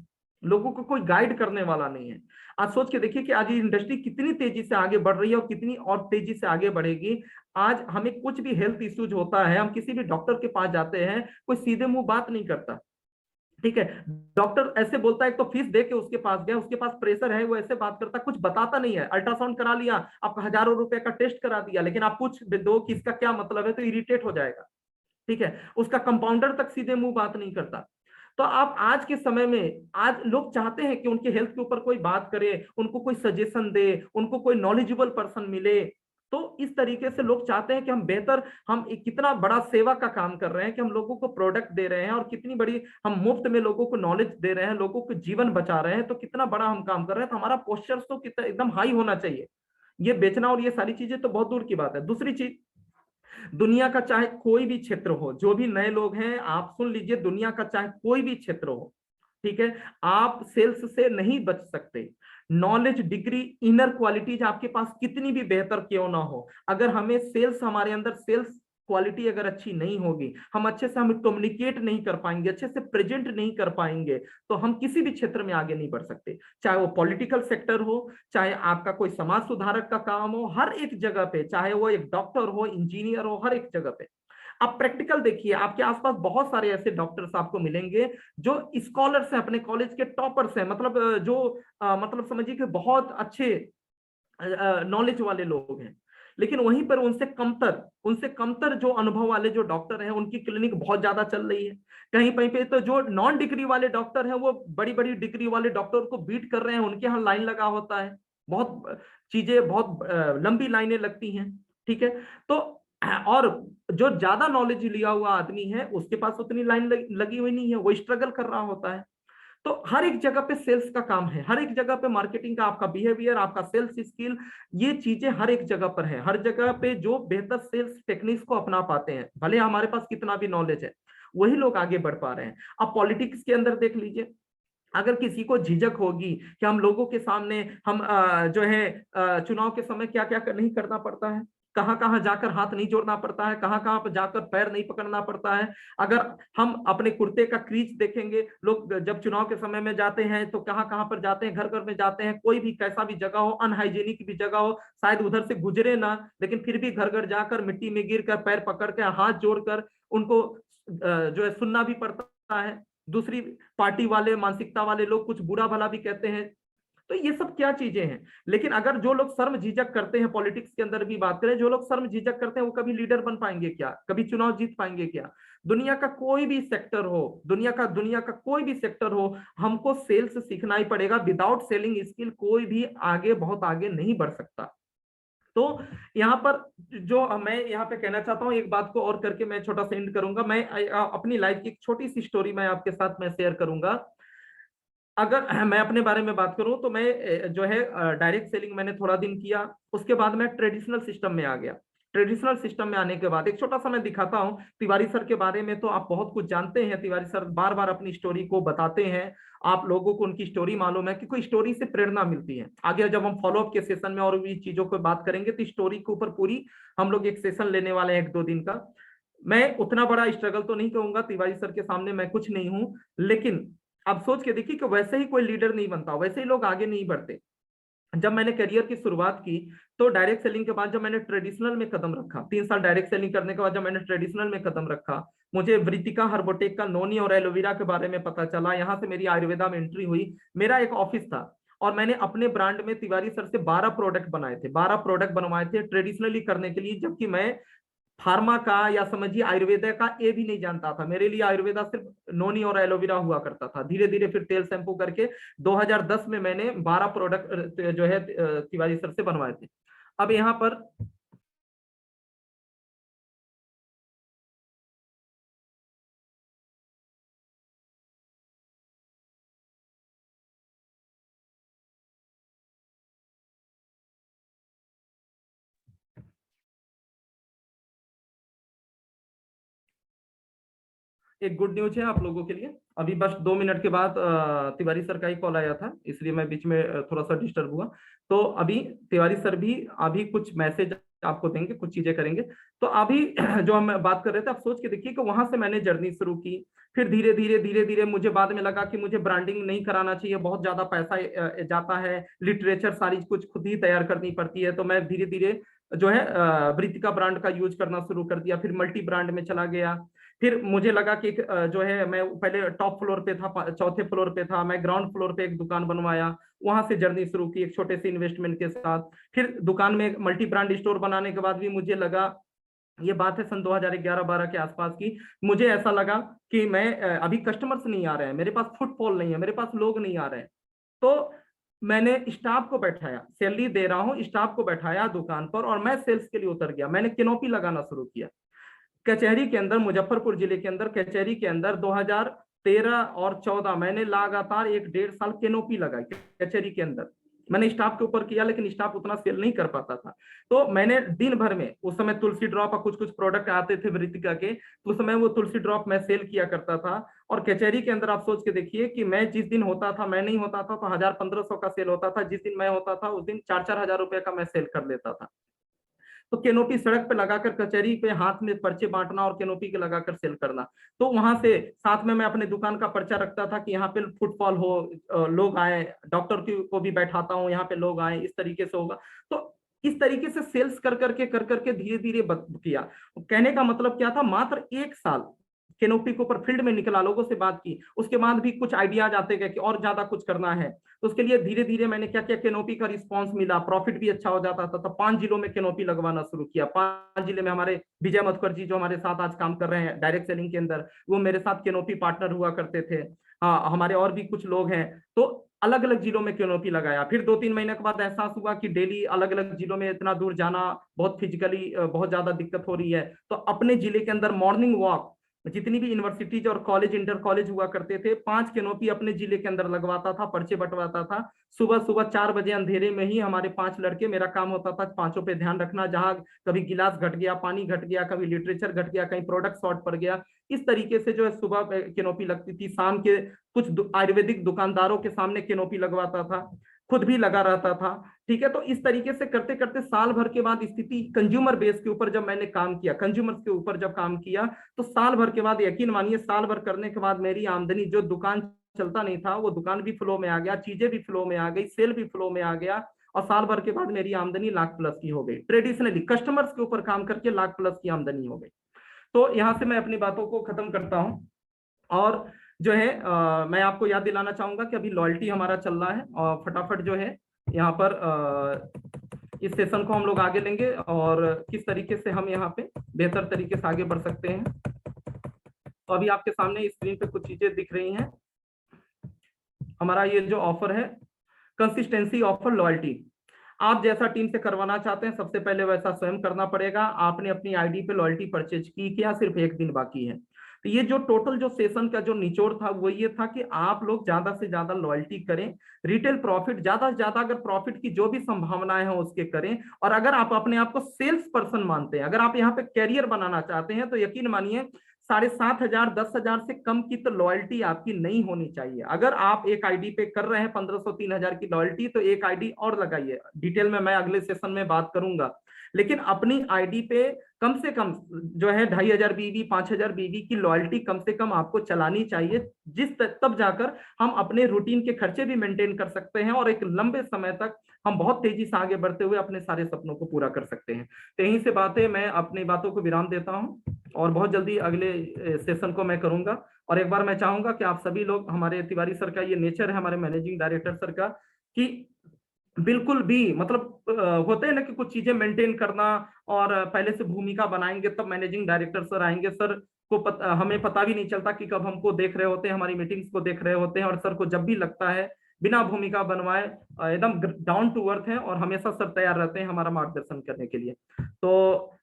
लोगों को कोई गाइड करने वाला नहीं है। आज सोच के देखिए कि आज ये इंडस्ट्री कितनी तेजी से आगे बढ़ रही है और कितनी और तेजी से आगे बढ़ेगी। आज हमें कुछ भी हेल्थ इश्यूज होता है, हम किसी भी डॉक्टर के पास जाते हैं, कोई सीधे मुंह बात नहीं करता, ठीक है। डॉक्टर ऐसे बोलता है, तो फीस दे के उसके पास गया, उसके पास प्रेशर है, वो ऐसे बात करता, कुछ बताता नहीं है। अल्ट्रासाउंड करा लिया, आपका हजारों रुपए का टेस्ट करा दिया, लेकिन आप पूछ दो कि इसका क्या मतलब है तो इरिटेट हो जाएगा, ठीक है। उसका कंपाउंडर तक सीधे मुंह बात नहीं करता। तो आप आज के समय में, आज लोग चाहते हैं कि उनके हेल्थ के ऊपर कोई बात करे, उनको कोई सजेशन दे, उनको कोई नॉलेजेबल पर्सन मिले। तो इस तरीके से लोग चाहते हैं कि हम बेहतर, हम कितना बड़ा सेवा का काम कर रहे हैं कि हम लोगों को प्रोडक्ट दे रहे हैं, और कितनी बड़ी हम मुफ्त में लोगों को नॉलेज दे रहे हैं, लोगों को जीवन बचा रहे हैं, तो कितना बड़ा हम काम कर रहे हैं। तो हमारा पोस्चर तो कितना एकदम हाई होना चाहिए। ये बेचना और ये सारी चीजें तो बहुत दूर की बात है। दूसरी चीज, दुनिया का चाहे कोई भी क्षेत्र हो, जो भी नए लोग हैं आप सुन लीजिए, दुनिया का चाहे कोई भी क्षेत्र हो, ठीक है, आप सेल्स से नहीं बच सकते। नॉलेज, डिग्री, इनर क्वालिटीज आपके पास कितनी भी बेहतर क्यों ना हो, अगर हमें सेल्स, हमारे अंदर सेल्स क्वालिटी अगर अच्छी नहीं होगी, हम अच्छे से, हम कम्युनिकेट नहीं कर पाएंगे, अच्छे से प्रेजेंट नहीं कर पाएंगे, तो हम किसी भी क्षेत्र में आगे नहीं बढ़ सकते। चाहे वो पॉलिटिकल सेक्टर हो, चाहे आपका कोई समाज सुधारक का काम हो, हर एक जगह पे, चाहे वो एक डॉक्टर हो, इंजीनियर हो, हर एक जगह पे। आप प्रैक्टिकल देखिए, आपके आसपास बहुत सारे ऐसे डॉक्टर्स आपको मिलेंगे जो स्कॉलर्स हैं, अपने कॉलेज के टॉपर्स हैं, मतलब जो मतलब समझिए कि बहुत अच्छे नॉलेज वाले लोग हैं, लेकिन वहीं पर उनसे कमतर जो अनुभव वाले जो डॉक्टर हैं, उनकी क्लिनिक बहुत ज्यादा चल रही है। कहीं कहीं पे तो जो नॉन डिग्री वाले डॉक्टर हैं, वो बड़ी बड़ी डिग्री वाले डॉक्टर को बीट कर रहे हैं, उनके यहाँ लाइन लगा होता है, बहुत चीजें, बहुत लंबी लाइनें लगती हैं, ठीक है। तो और जो ज्यादा नॉलेज लिया हुआ आदमी है, उसके पास उतनी लाइन लगी हुई नहीं है, वो स्ट्रगल कर रहा होता है। तो हर एक जगह पे सेल्स का काम है, हर एक जगह पे मार्केटिंग का, आपका बिहेवियर, आपका सेल्स स्किल, ये चीजें हर एक जगह पर है। हर जगह पे जो बेहतर सेल्स टेक्निक्स को अपना पाते हैं, भले हमारे पास कितना भी नॉलेज है, वही लोग आगे बढ़ पा रहे हैं। अब पॉलिटिक्स के अंदर देख लीजिए, अगर किसी को झिझक होगी कि हम लोगों के सामने, हम जो है चुनाव के समय क्या क्या नहीं करना पड़ता है, कहाँ कहाँ जाकर हाथ नहीं जोड़ना पड़ता है, कहाँ कहाँ पर जाकर पैर नहीं पकड़ना पड़ता है। अगर हम अपने कुर्ते का क्रीज देखेंगे, लोग जब चुनाव के समय में जाते हैं तो कहाँ कहाँ पर जाते हैं, घर घर में जाते हैं, कोई भी कैसा भी जगह हो, अनहाइजीनिक भी जगह हो, शायद उधर से गुजरे ना, लेकिन फिर भी घर घर जाकर मिट्टी में गिर कर, पैर पकड़ कर, हाथ जोड़कर उनको जो है सुनना भी पड़ता है। दूसरी पार्टी वाले, मानसिकता वाले लोग कुछ बुरा भला भी कहते हैं। तो ये सब क्या चीजें हैं। लेकिन अगर जो लोग शर्म झिझक करते हैं, पॉलिटिक्स के अंदर भी बात करें, जो लोग शर्म झिझक करते हैं, वो कभी लीडर बन पाएंगे क्या, कभी चुनाव जीत पाएंगे क्या। दुनिया का कोई भी सेक्टर हो, दुनिया का कोई भी सेक्टर हो, हमको सेल्स सीखना ही पड़ेगा। विदाउट सेलिंग स्किल कोई भी आगे, बहुत आगे नहीं बढ़ सकता। तो यहाँ पर जो मैं यहाँ पे कहना चाहता हूँ, एक बात को और करके मैं छोटा सा एंड करूंगा। मैं अपनी लाइफ की एक छोटी सी स्टोरी मैं आपके साथ मैं शेयर करूंगा। अगर मैं अपने बारे में बात करूं तो मैं जो है डायरेक्ट सेलिंग मैंने थोड़ा दिन किया, उसके बाद मैं ट्रेडिशनल सिस्टम में आ गया। ट्रेडिशनल सिस्टम में आने के बाद एक छोटा सा मैं दिखाता हूं तिवारी सर के बारे में। तो आप बहुत कुछ जानते हैं, तिवारी सर बार बार अपनी स्टोरी को बताते हैं, आप लोगों को उनकी स्टोरी मालूम है, कि कोई स्टोरी से प्रेरणा मिलती है। आगे जब हम फॉलोअप के सेशन में और भी चीजों को बात करेंगे, तो स्टोरी के ऊपर पूरी हम लोग एक सेशन लेने वाले हैं, 1-2 दिन का। मैं उतना बड़ा स्ट्रगल तो नहीं कहूंगा, तिवारी सर के सामने मैं कुछ नहीं हूं, लेकिन आप सोच के देखिए कि वैसे ही कोई लीडर नहीं बनता, वैसे ही लोग आगे नहीं बढ़ते। जब मैंने करियर की शुरुआत की, तो डायरेक्ट सेलिंग के बाद जब मैंने ट्रेडिशनल में कदम रखा, 3 साल डायरेक्ट सेलिंग करने के बाद जब मैंने ट्रेडिशनल में कदम रखा, मुझे वृतिका हर्बोटेक का नोनी और एलोवेरा के बारे में पता चला। यहाँ से मेरी आयुर्वेदा में एंट्री हुई। मेरा एक ऑफिस था और मैंने अपने ब्रांड में तिवारी सर से 12 प्रोडक्ट बनाए थे, 12 प्रोडक्ट बनवाए थे ट्रेडिशनली करने के लिए, जबकि मैं फार्मा का या समझिए आयुर्वेदा का ए भी नहीं जानता था। मेरे लिए आयुर्वेदा सिर्फ नोनी और एलोवेरा हुआ करता था। धीरे धीरे फिर तेल शैम्पू करके 2010 में मैंने 12 प्रोडक्ट जो है तिवारी सर से बनवाए थे। अब यहाँ पर एक गुड न्यूज है आप लोगों के लिए। अभी बस 2 मिनट के बाद तिवारी सर का ही कॉल आया था, इसलिए मैं बीच में थोड़ा सा डिस्टर्ब हुआ। तो अभी तिवारी सर भी अभी कुछ मैसेज आपको देंगे, कुछ चीजें करेंगे। तो अभी जो हम बात कर रहे थे, आप सोच के देखिए कि वहां से मैंने जर्नी शुरू की। फिर धीरे धीरे धीरे धीरे मुझे बाद में लगा कि मुझे ब्रांडिंग नहीं कराना चाहिए, बहुत ज्यादा पैसा जाता है, लिटरेचर सारी कुछ खुद ही तैयार करनी पड़ती है। तो मैं धीरे धीरे जो है वृत्तिका ब्रांड का यूज करना शुरू कर दिया, फिर मल्टी ब्रांड में चला गया। फिर मुझे लगा कि जो है, मैं पहले टॉप फ्लोर पे था, चौथे फ्लोर पे था, मैं ग्राउंड फ्लोर पे एक दुकान बनवाया, वहां से जर्नी शुरू की एक छोटे से इन्वेस्टमेंट के साथ। फिर दुकान में मल्टी ब्रांड स्टोर बनाने के बाद भी मुझे लगा, ये बात है सन 2011-12 के आसपास की, मुझे ऐसा लगा कि मैं अभी कस्टमर्स नहीं आ रहे हैं, मेरे पास फुटफॉल नहीं है, मेरे पास लोग नहीं आ रहे हैं। तो मैंने स्टाफ को बैठाया, सैलरी दे रहा हूँ, स्टाफ को बैठाया दुकान पर और मैं सेल्स के लिए उतर गया। मैंने कैनोपी लगाना शुरू किया कचहरी के अंदर, मुजफ्फरपुर जिले के अंदर कचहरी के अंदर 2013 और 14 मैंने लगातार 1-1.5 साल कैनोपी लगाई कचहरी के अंदर। मैंने स्टाफ के ऊपर किया, लेकिन स्टाफ उतना सेल नहीं कर पाता था। तो मैंने दिन भर में, उस समय तुलसी ड्रॉप और कुछ कुछ प्रोडक्ट आते थे वृत्तिका के, तो उस समय वो तुलसी ड्रॉप मैं सेल किया करता था। और कचहरी के अंदर आप सोच के देखिए कि मैं जिस दिन होता था, मैं नहीं होता था तो 1000-1500 का सेल होता था, जिस दिन मैं होता था उस दिन 4-4 हजार रुपए का मैं सेल कर लेता था। तो कैनोपी सड़क पे लगाकर, कचहरी पे हाथ में पर्चे बांटना और कैनोपी के लगाकर सेल करना। तो वहां से साथ में मैं अपने दुकान का पर्चा रखता था कि यहाँ पे फुटफॉल हो, लोग आए, डॉक्टर को भी बैठाता हूँ, यहाँ पे लोग आए, इस तरीके से होगा। तो इस तरीके से सेल्स कर करके धीरे धीरे किया। कहने का मतलब क्या था, मात्र 1 साल कैनोपी के ऊपर फील्ड में निकला, लोगों से बात की, उसके बाद भी कुछ आइडियाज आते गए कि और ज्यादा कुछ करना है। तो उसके लिए धीरे धीरे मैंने क्या किया, कैनोपी का रिस्पांस मिला, प्रॉफिट भी अच्छा हो जाता था। तो 5 जिलों में कैनोपी लगवाना शुरू किया। 5 जिले में हमारे विजय मधुकर जी जो हमारे साथ आज काम कर रहे हैं डायरेक्ट सेलिंग के अंदर, वो मेरे साथ कैनोपी पार्टनर हुआ करते थे। हाँ, हमारे और भी कुछ लोग हैं। तो अलग अलग जिलों में कैनोपी लगाया। फिर 2-3 महीने के बाद एहसास हुआ कि डेली अलग अलग जिलों में इतना दूर जाना बहुत फिजिकली बहुत ज्यादा दिक्कत हो रही है। तो अपने जिले के अंदर मॉर्निंग वॉक, जितनी भी यूनिवर्सिटीज और कॉलेज, इंटर कॉलेज हुआ करते थे, 5 कैनोपी अपने जिले के अंदर लगवाता था, पर्चे बंटवाता था। सुबह सुबह 4 बजे अंधेरे में ही हमारे 5 लड़के, मेरा काम होता था पांचों पे ध्यान रखना, जहां कभी गिलास घट गया, पानी घट गया, कभी लिटरेचर घट गया, कहीं प्रोडक्ट शॉर्ट पड़ गया, इस तरीके से जो है सुबह कैनोपी लगती थी। शाम के कुछ आयुर्वेदिक दुकानदारों के सामने कैनोपी लगवाता था, खुद भी लगा रहता था। ठीक है, तो इस तरीके से करते करते साल भर के बाद स्थिति, कंज्यूमर बेस के ऊपर जब मैंने काम किया, कंज्यूमर्स के ऊपर जब काम किया, तो साल भर के बाद, यकीन मानिए, साल भर करने के बाद मेरी आमदनी, जो दुकान चलता नहीं था वो दुकान भी फ्लो में आ गया, चीजें भी फ्लो में आ गई, सेल भी फ्लो में आ गया। और साल भर के बाद मेरी आमदनी लाख प्लस की हो गई। ट्रेडिशनली कस्टमर्स के ऊपर काम करके लाख प्लस की आमदनी हो गई। तो यहां से मैं अपनी बातों को खत्म करता हूं। और जो है मैं आपको याद दिलाना चाहूंगा कि अभी लॉयल्टी हमारा चल रहा है, और फटाफट जो है यहाँ पर इस सेशन को हम लोग आगे लेंगे और किस तरीके से हम यहाँ पे बेहतर तरीके से आगे बढ़ सकते हैं। तो अभी आपके सामने स्क्रीन पे कुछ चीजें दिख रही हैं। हमारा ये जो ऑफर है, कंसिस्टेंसी ऑफर लॉयल्टी, आप जैसा टीम से करवाना चाहते हैं, सबसे पहले वैसा स्वयं करना पड़ेगा। आपने अपनी आईडी पे लॉयल्टी परचेज की क्या, सिर्फ 1 दिन बाकी है। तो ये जो टोटल जो सेशन का जो निचोड़ था वो ये था कि आप लोग ज्यादा से ज्यादा लॉयल्टी करें, रिटेल प्रॉफिट ज्यादा से ज्यादा, अगर प्रॉफिट की जो भी संभावनाएं हैं उसके करें। और अगर आप अपने आप को सेल्स पर्सन मानते हैं, अगर आप यहाँ पे कैरियर बनाना चाहते हैं, तो यकीन मानिए 7,500 10,000 से कम की तो लॉयल्टी आपकी नहीं होनी चाहिए। अगर आप एक आईडी पे कर रहे हैं 1,500 3,000 की लॉयल्टी, तो एक आईडी और लगाइए। डिटेल में मैं अगले सेशन में बात करूंगा, लेकिन अपनी आईडी पे कम से कम जो है 2,500 बीवी 5,000 बीवी की लॉयल्टी कम से कम आपको चलानी चाहिए, तब जाकर हम अपने रूटीन के खर्चे भी मेंटेन कर सकते हैं और एक लंबे समय तक हम बहुत तेजी से आगे बढ़ते हुए अपने सारे सपनों को पूरा कर सकते हैं। तो यहीं से बातें, मैं अपनी बातों को विराम देता हूं और बहुत जल्दी अगले सेशन को मैं करूंगा। और एक बार मैं चाहूंगा कि आप सभी लोग, हमारे तिवारी सर का ये नेचर है, हमारे मैनेजिंग डायरेक्टर सर का, कि बिल्कुल भी मतलब होते हैं ना कि कुछ चीजें मेंटेन करना, और पहले से भूमिका बनाएंगे तब मैनेजिंग डायरेक्टर सर आएंगे। सर को हमें पता भी नहीं चलता कि कब हमको देख रहे होते हैं, हमारी मीटिंग्स को देख रहे होते हैं, और सर को जब भी लगता है बिना भूमिका बनवाए एकदम डाउन टू अर्थ है, और हमेशा सर तैयार रहते हैं हमारा मार्गदर्शन करने के लिए। तो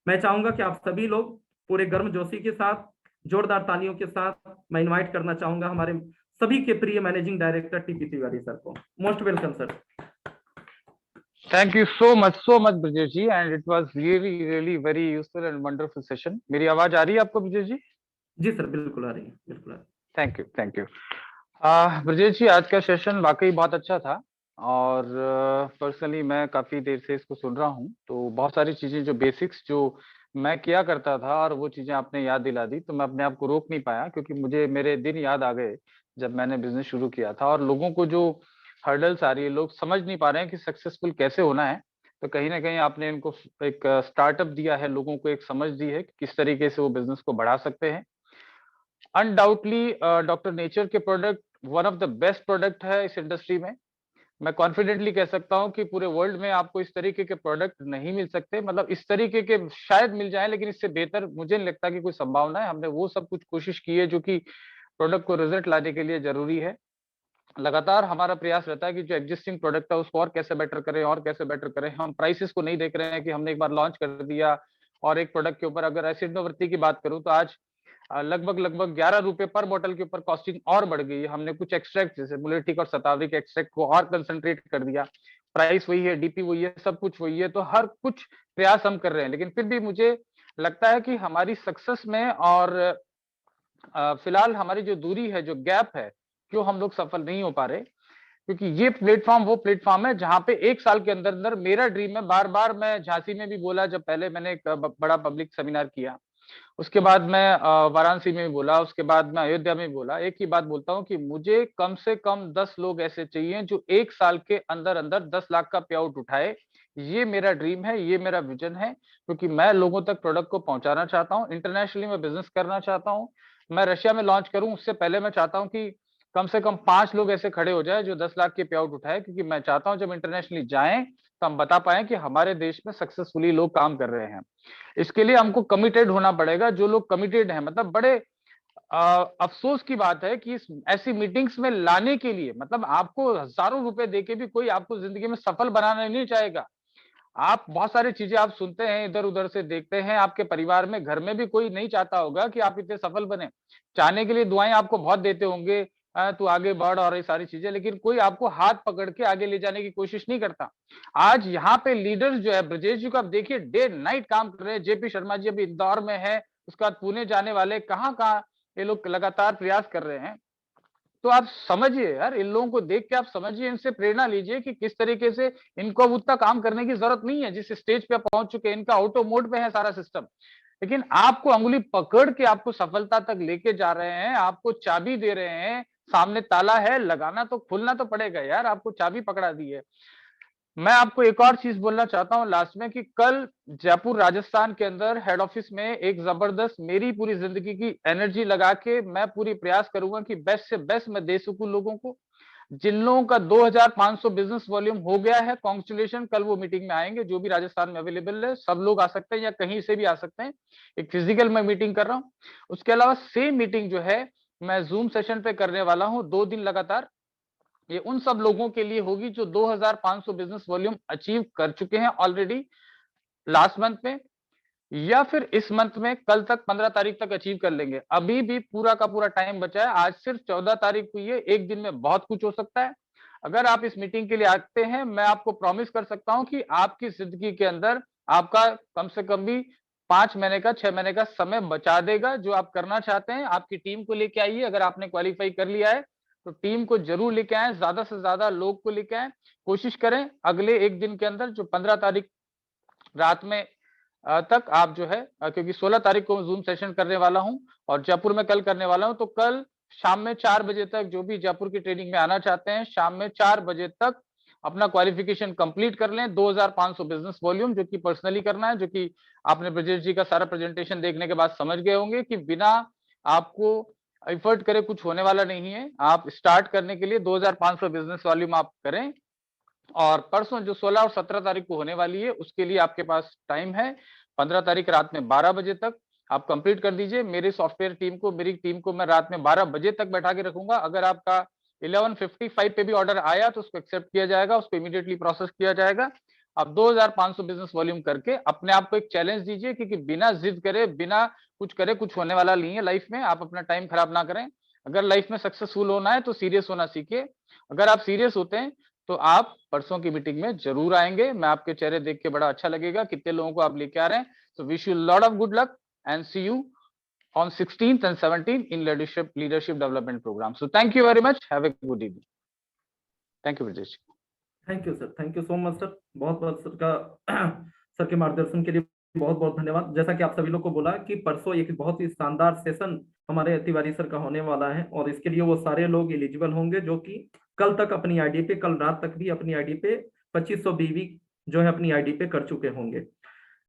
मैं चाहूंगा कि आप सभी लोग पूरे गर्मजोशी के साथ, जोरदार तालियों के साथ, मैं इन्वाइट करना चाहूंगा हमारे सभी के प्रिय managing director TP Tiwari sir को। Most welcome sir. Thank you so much, Brijesh ji, and it was really very useful and wonderful session. मेरी आवाज आ रही है आपको ब्रजेश जी? जी सर, बिल्कुल आ रही है, बिल्कुल आ रही है। थैंक यू ब्रजेश जी, आज का सेशन वाकई बहुत अच्छा था। और पर्सनली मैं काफी देर से इसको सुन रहा हूँ, तो बहुत सारी चीजें जो बेसिक्स जो मैं किया करता था और वो चीजें आपने याद दिला दी, तो मैं अपने आप को रोक नहीं पाया, क्योंकि मुझे मेरे दिन याद आ गए जब मैंने बिजनेस शुरू किया था। और लोगों को जो हर्डल्स आ रही है, लोग समझ नहीं पा रहे हैं कि सक्सेसफुल कैसे होना है। तो कहीं ना कहीं आपने इनको एक स्टार्टअप दिया है, लोगों को एक समझ दी है कि किस तरीके से वो बिजनेस को बढ़ा सकते हैं। अनडाउटली डॉक्टर नेचर के product one of the best product है इस इंडस्ट्री में। मैं कॉन्फिडेंटली कह सकता हूं कि पूरे वर्ल्ड में आपको इस तरीके के प्रोडक्ट नहीं मिल सकते, मतलब इस तरीके के शायद मिल जाए, लेकिन इससे बेहतर मुझे नहीं लगता कि कोई संभावना है। हमने वो सब कुछ कोशिश की है जो कि प्रोडक्ट को रिजल्ट लाने के लिए जरूरी है। लगातार हमारा प्रयास रहता है कि जो एग्जिस्टिंग प्रोडक्ट है उसको और कैसे बेटर करें, और कैसे बेटर करें। हम प्राइसेस को नहीं देख रहे हैं कि हमने एक बार लॉन्च कर दिया और एक प्रोडक्ट के ऊपर, अगर एसिडोवर्ती की बात करूं तो आज लगभग लगभग 11 रुपए पर बोतल के ऊपर कॉस्टिंग और बढ़ गई है। हमने कुछ एक्सट्रैक्ट जैसे मुलेटिक और शतावरी के एक्सट्रैक्ट को और कंसंट्रेट कर दिया। प्राइस वही है, डीपी वही है, सब कुछ वही है। तो हर कुछ प्रयास हम कर रहे हैं, लेकिन फिर भी मुझे लगता है कि हमारी सक्सेस में और फिलहाल हमारी जो दूरी है, जो गैप है, क्यों हम लोग सफल नहीं हो पा रहे। क्योंकि ये प्लेटफॉर्म वो प्लेटफॉर्म है जहां पे एक साल के अंदर अंदर मेरा ड्रीम है। बार बार मैं झांसी में भी बोला, जब पहले मैंने एक बड़ा पब्लिक सेमिनार किया, उसके बाद मैं वाराणसी में भी बोला, उसके बाद मैं अयोध्या में भी बोला। एक ही बात बोलता हूँ कि मुझे कम से कम 10 लोग ऐसे चाहिए जो एक साल के अंदर अंदर 10 लाख का पे आउट उठाए। ये मेरा ड्रीम है, ये मेरा विजन है, क्योंकि मैं लोगों तक प्रोडक्ट को पहुंचाना चाहता हूँ। इंटरनेशनली मैं बिजनेस करना चाहता हूँ। मैं रशिया में लॉन्च करूं उससे पहले मैं चाहता हूं कि कम से कम 5 लोग ऐसे खड़े हो जाए जो 10 लाख के पे आउट उठाए, क्योंकि मैं चाहता हूं जब इंटरनेशनली जाएं तो हम बता पाए कि हमारे देश में सक्सेसफुली लोग काम कर रहे हैं। इसके लिए हमको कमिटेड होना पड़ेगा। जो लोग कमिटेड हैं, मतलब बड़े अफसोस की बात है कि ऐसी मीटिंग्स में लाने के लिए, मतलब आपको हजारों रुपए देके भी कोई आपको जिंदगी में सफल बनाना नहीं चाहेगा। आप बहुत सारी चीजें आप सुनते हैं, इधर उधर से देखते हैं, आपके परिवार में, घर में भी कोई नहीं चाहता होगा कि आप इतने सफल बने। चाहने के लिए दुआएं आपको बहुत देते होंगे, तू आगे बढ़ और ये सारी चीजें, लेकिन कोई आपको हाथ पकड़ के आगे ले जाने की कोशिश नहीं करता। आज यहाँ पे लीडर्स जो है, ब्रजेश जी को आप देखिए, डे नाइट काम कर रहे हैं। जेपी शर्मा जी अभी इंदौर में है, उसके बाद पुणे जाने वाले, कहाँ कहाँ ये लोग लगातार प्रयास कर रहे हैं। तो आप समझिए यार, इन लोगों को देख के आप समझिए, इनसे प्रेरणा लीजिए कि किस तरीके से इनको अब उतना काम करने की जरूरत नहीं है जिस स्टेज पे पहुंच चुके हैं। इनका ऑटो मोड पे है सारा सिस्टम, लेकिन आपको अंगुली पकड़ के आपको सफलता तक लेके जा रहे हैं, आपको चाबी दे रहे हैं। सामने ताला है, लगाना तो, खुलना तो पड़ेगा यार, आपको चाबी पकड़ा दी है। मैं आपको एक और चीज बोलना चाहता हूं लास्ट में, कि कल जयपुर राजस्थान के अंदर हेड ऑफिस में एक जबरदस्त, मेरी पूरी जिंदगी की एनर्जी लगा के मैं पूरी प्रयास करूंगा कि बेस्ट से बेस्ट मैं दे सकूं लोगों को। जिन लोगों का 2500 बिजनेस वॉल्यूम हो गया है, कॉन्ग्रेचुलेशन, कल वो मीटिंग में आएंगे। जो भी राजस्थान में अवेलेबल है, सब लोग आ सकते हैं या कहीं से भी आ सकते हैं। एक फिजिकल मैं मीटिंग कर रहा हूँ। उसके अलावा सेम मीटिंग जो है मैं जूम सेशन पे करने वाला हूँ 2 दिन लगातार। ये उन सब लोगों के लिए होगी जो 2500 बिजनेस वॉल्यूम अचीव कर चुके हैं ऑलरेडी लास्ट मंथ में, या फिर इस मंथ में कल तक 15 तारीख तक अचीव कर लेंगे। अभी भी पूरा का पूरा टाइम बचा है। आज सिर्फ 14 तारीख हुई है, एक दिन में बहुत कुछ हो सकता है। अगर आप इस मीटिंग के लिए आते हैं, मैं आपको प्रॉमिस कर सकता हूं कि आपकी जिंदगी के अंदर आपका कम से कम भी 5 महीने का, 6 महीने का समय बचा देगा। जो आप करना चाहते हैं, आपकी टीम को लेके आइए। अगर आपने क्वालिफाई कर लिया है तो टीम को जरूर लेके आए, ज्यादा से ज्यादा लोग को लेके आए। कोशिश करें अगले एक दिन के अंदर, जो 15 तारीख रात में तक आप जो है, क्योंकि 16 तारीख को जूम सेशन करने वाला हूं और जयपुर में कल करने वाला हूं, तो कल शाम में 4 बजे तक जो भी जयपुर की ट्रेनिंग में आना चाहते हैं, शाम में 4 बजे तक अपना क्वालिफिकेशन कंप्लीट कर लें। 2500 बिजनेस वॉल्यूम जो कि पर्सनली करना है, जो कि आपने ब्रजेश जी का सारा प्रेजेंटेशन देखने के बाद समझ गए होंगे कि बिना आपको एफर्ट करे कुछ होने वाला नहीं है। आप स्टार्ट करने के लिए 2500 बिजनेस वॉल्यूम आप करें, और परसों जो 16 और 17 तारीख को होने वाली है उसके लिए आपके पास टाइम है। 15 तारीख रात में 12 बजे तक आप कंप्लीट कर दीजिए। मेरी सॉफ्टवेयर टीम को, मेरी टीम को मैं रात में 12 बजे तक बैठा के रखूंगा। अगर आपका 11:55 पे भी ऑर्डर आया तो उसको एक्सेप्ट किया जाएगा, उसको इमीडिएटली प्रोसेस किया जाएगा। आप 2500 बिजनेस वॉल्यूम करके अपने आप को एक चैलेंज दीजिए, क्योंकि बिना जिद करे, बिना कुछ करे कुछ होने वाला नहीं है लाइफ में। आप अपना टाइम खराब ना करें। अगर लाइफ में सक्सेसफुल होना है तो सीरियस होना सीखिए। अगर आप सीरियस होते हैं तो आप परसों की मीटिंग में जरूर आएंगे। मैं आपके चेहरे देख के बड़ा अच्छा लगेगा कितने लोगों को आप लेके आ रहे हैं। So wish you lot of good luck and see you on 16th and 17th in leadership development program. So thank you very much. Have a good evening. Thank you, Brajesh. Thank you sir, thank you so much sir, बहुत बहुत sir का sir के मार्गदर्शन के लिए बहुत बहुत धन्यवाद। जैसा कि आप सभी लोग को बोला कि परसों एक बहुत ही शानदार सेशन हमारे तिवारी सर का होने वाला है, और इसके लिए वो सारे लोग एलिजिबल होंगे जो कि कल तक अपनी आईडी पे, कल रात तक भी अपनी आईडी पे 2500 बीवी जो है अपनी आईडी पे कर चुके होंगे।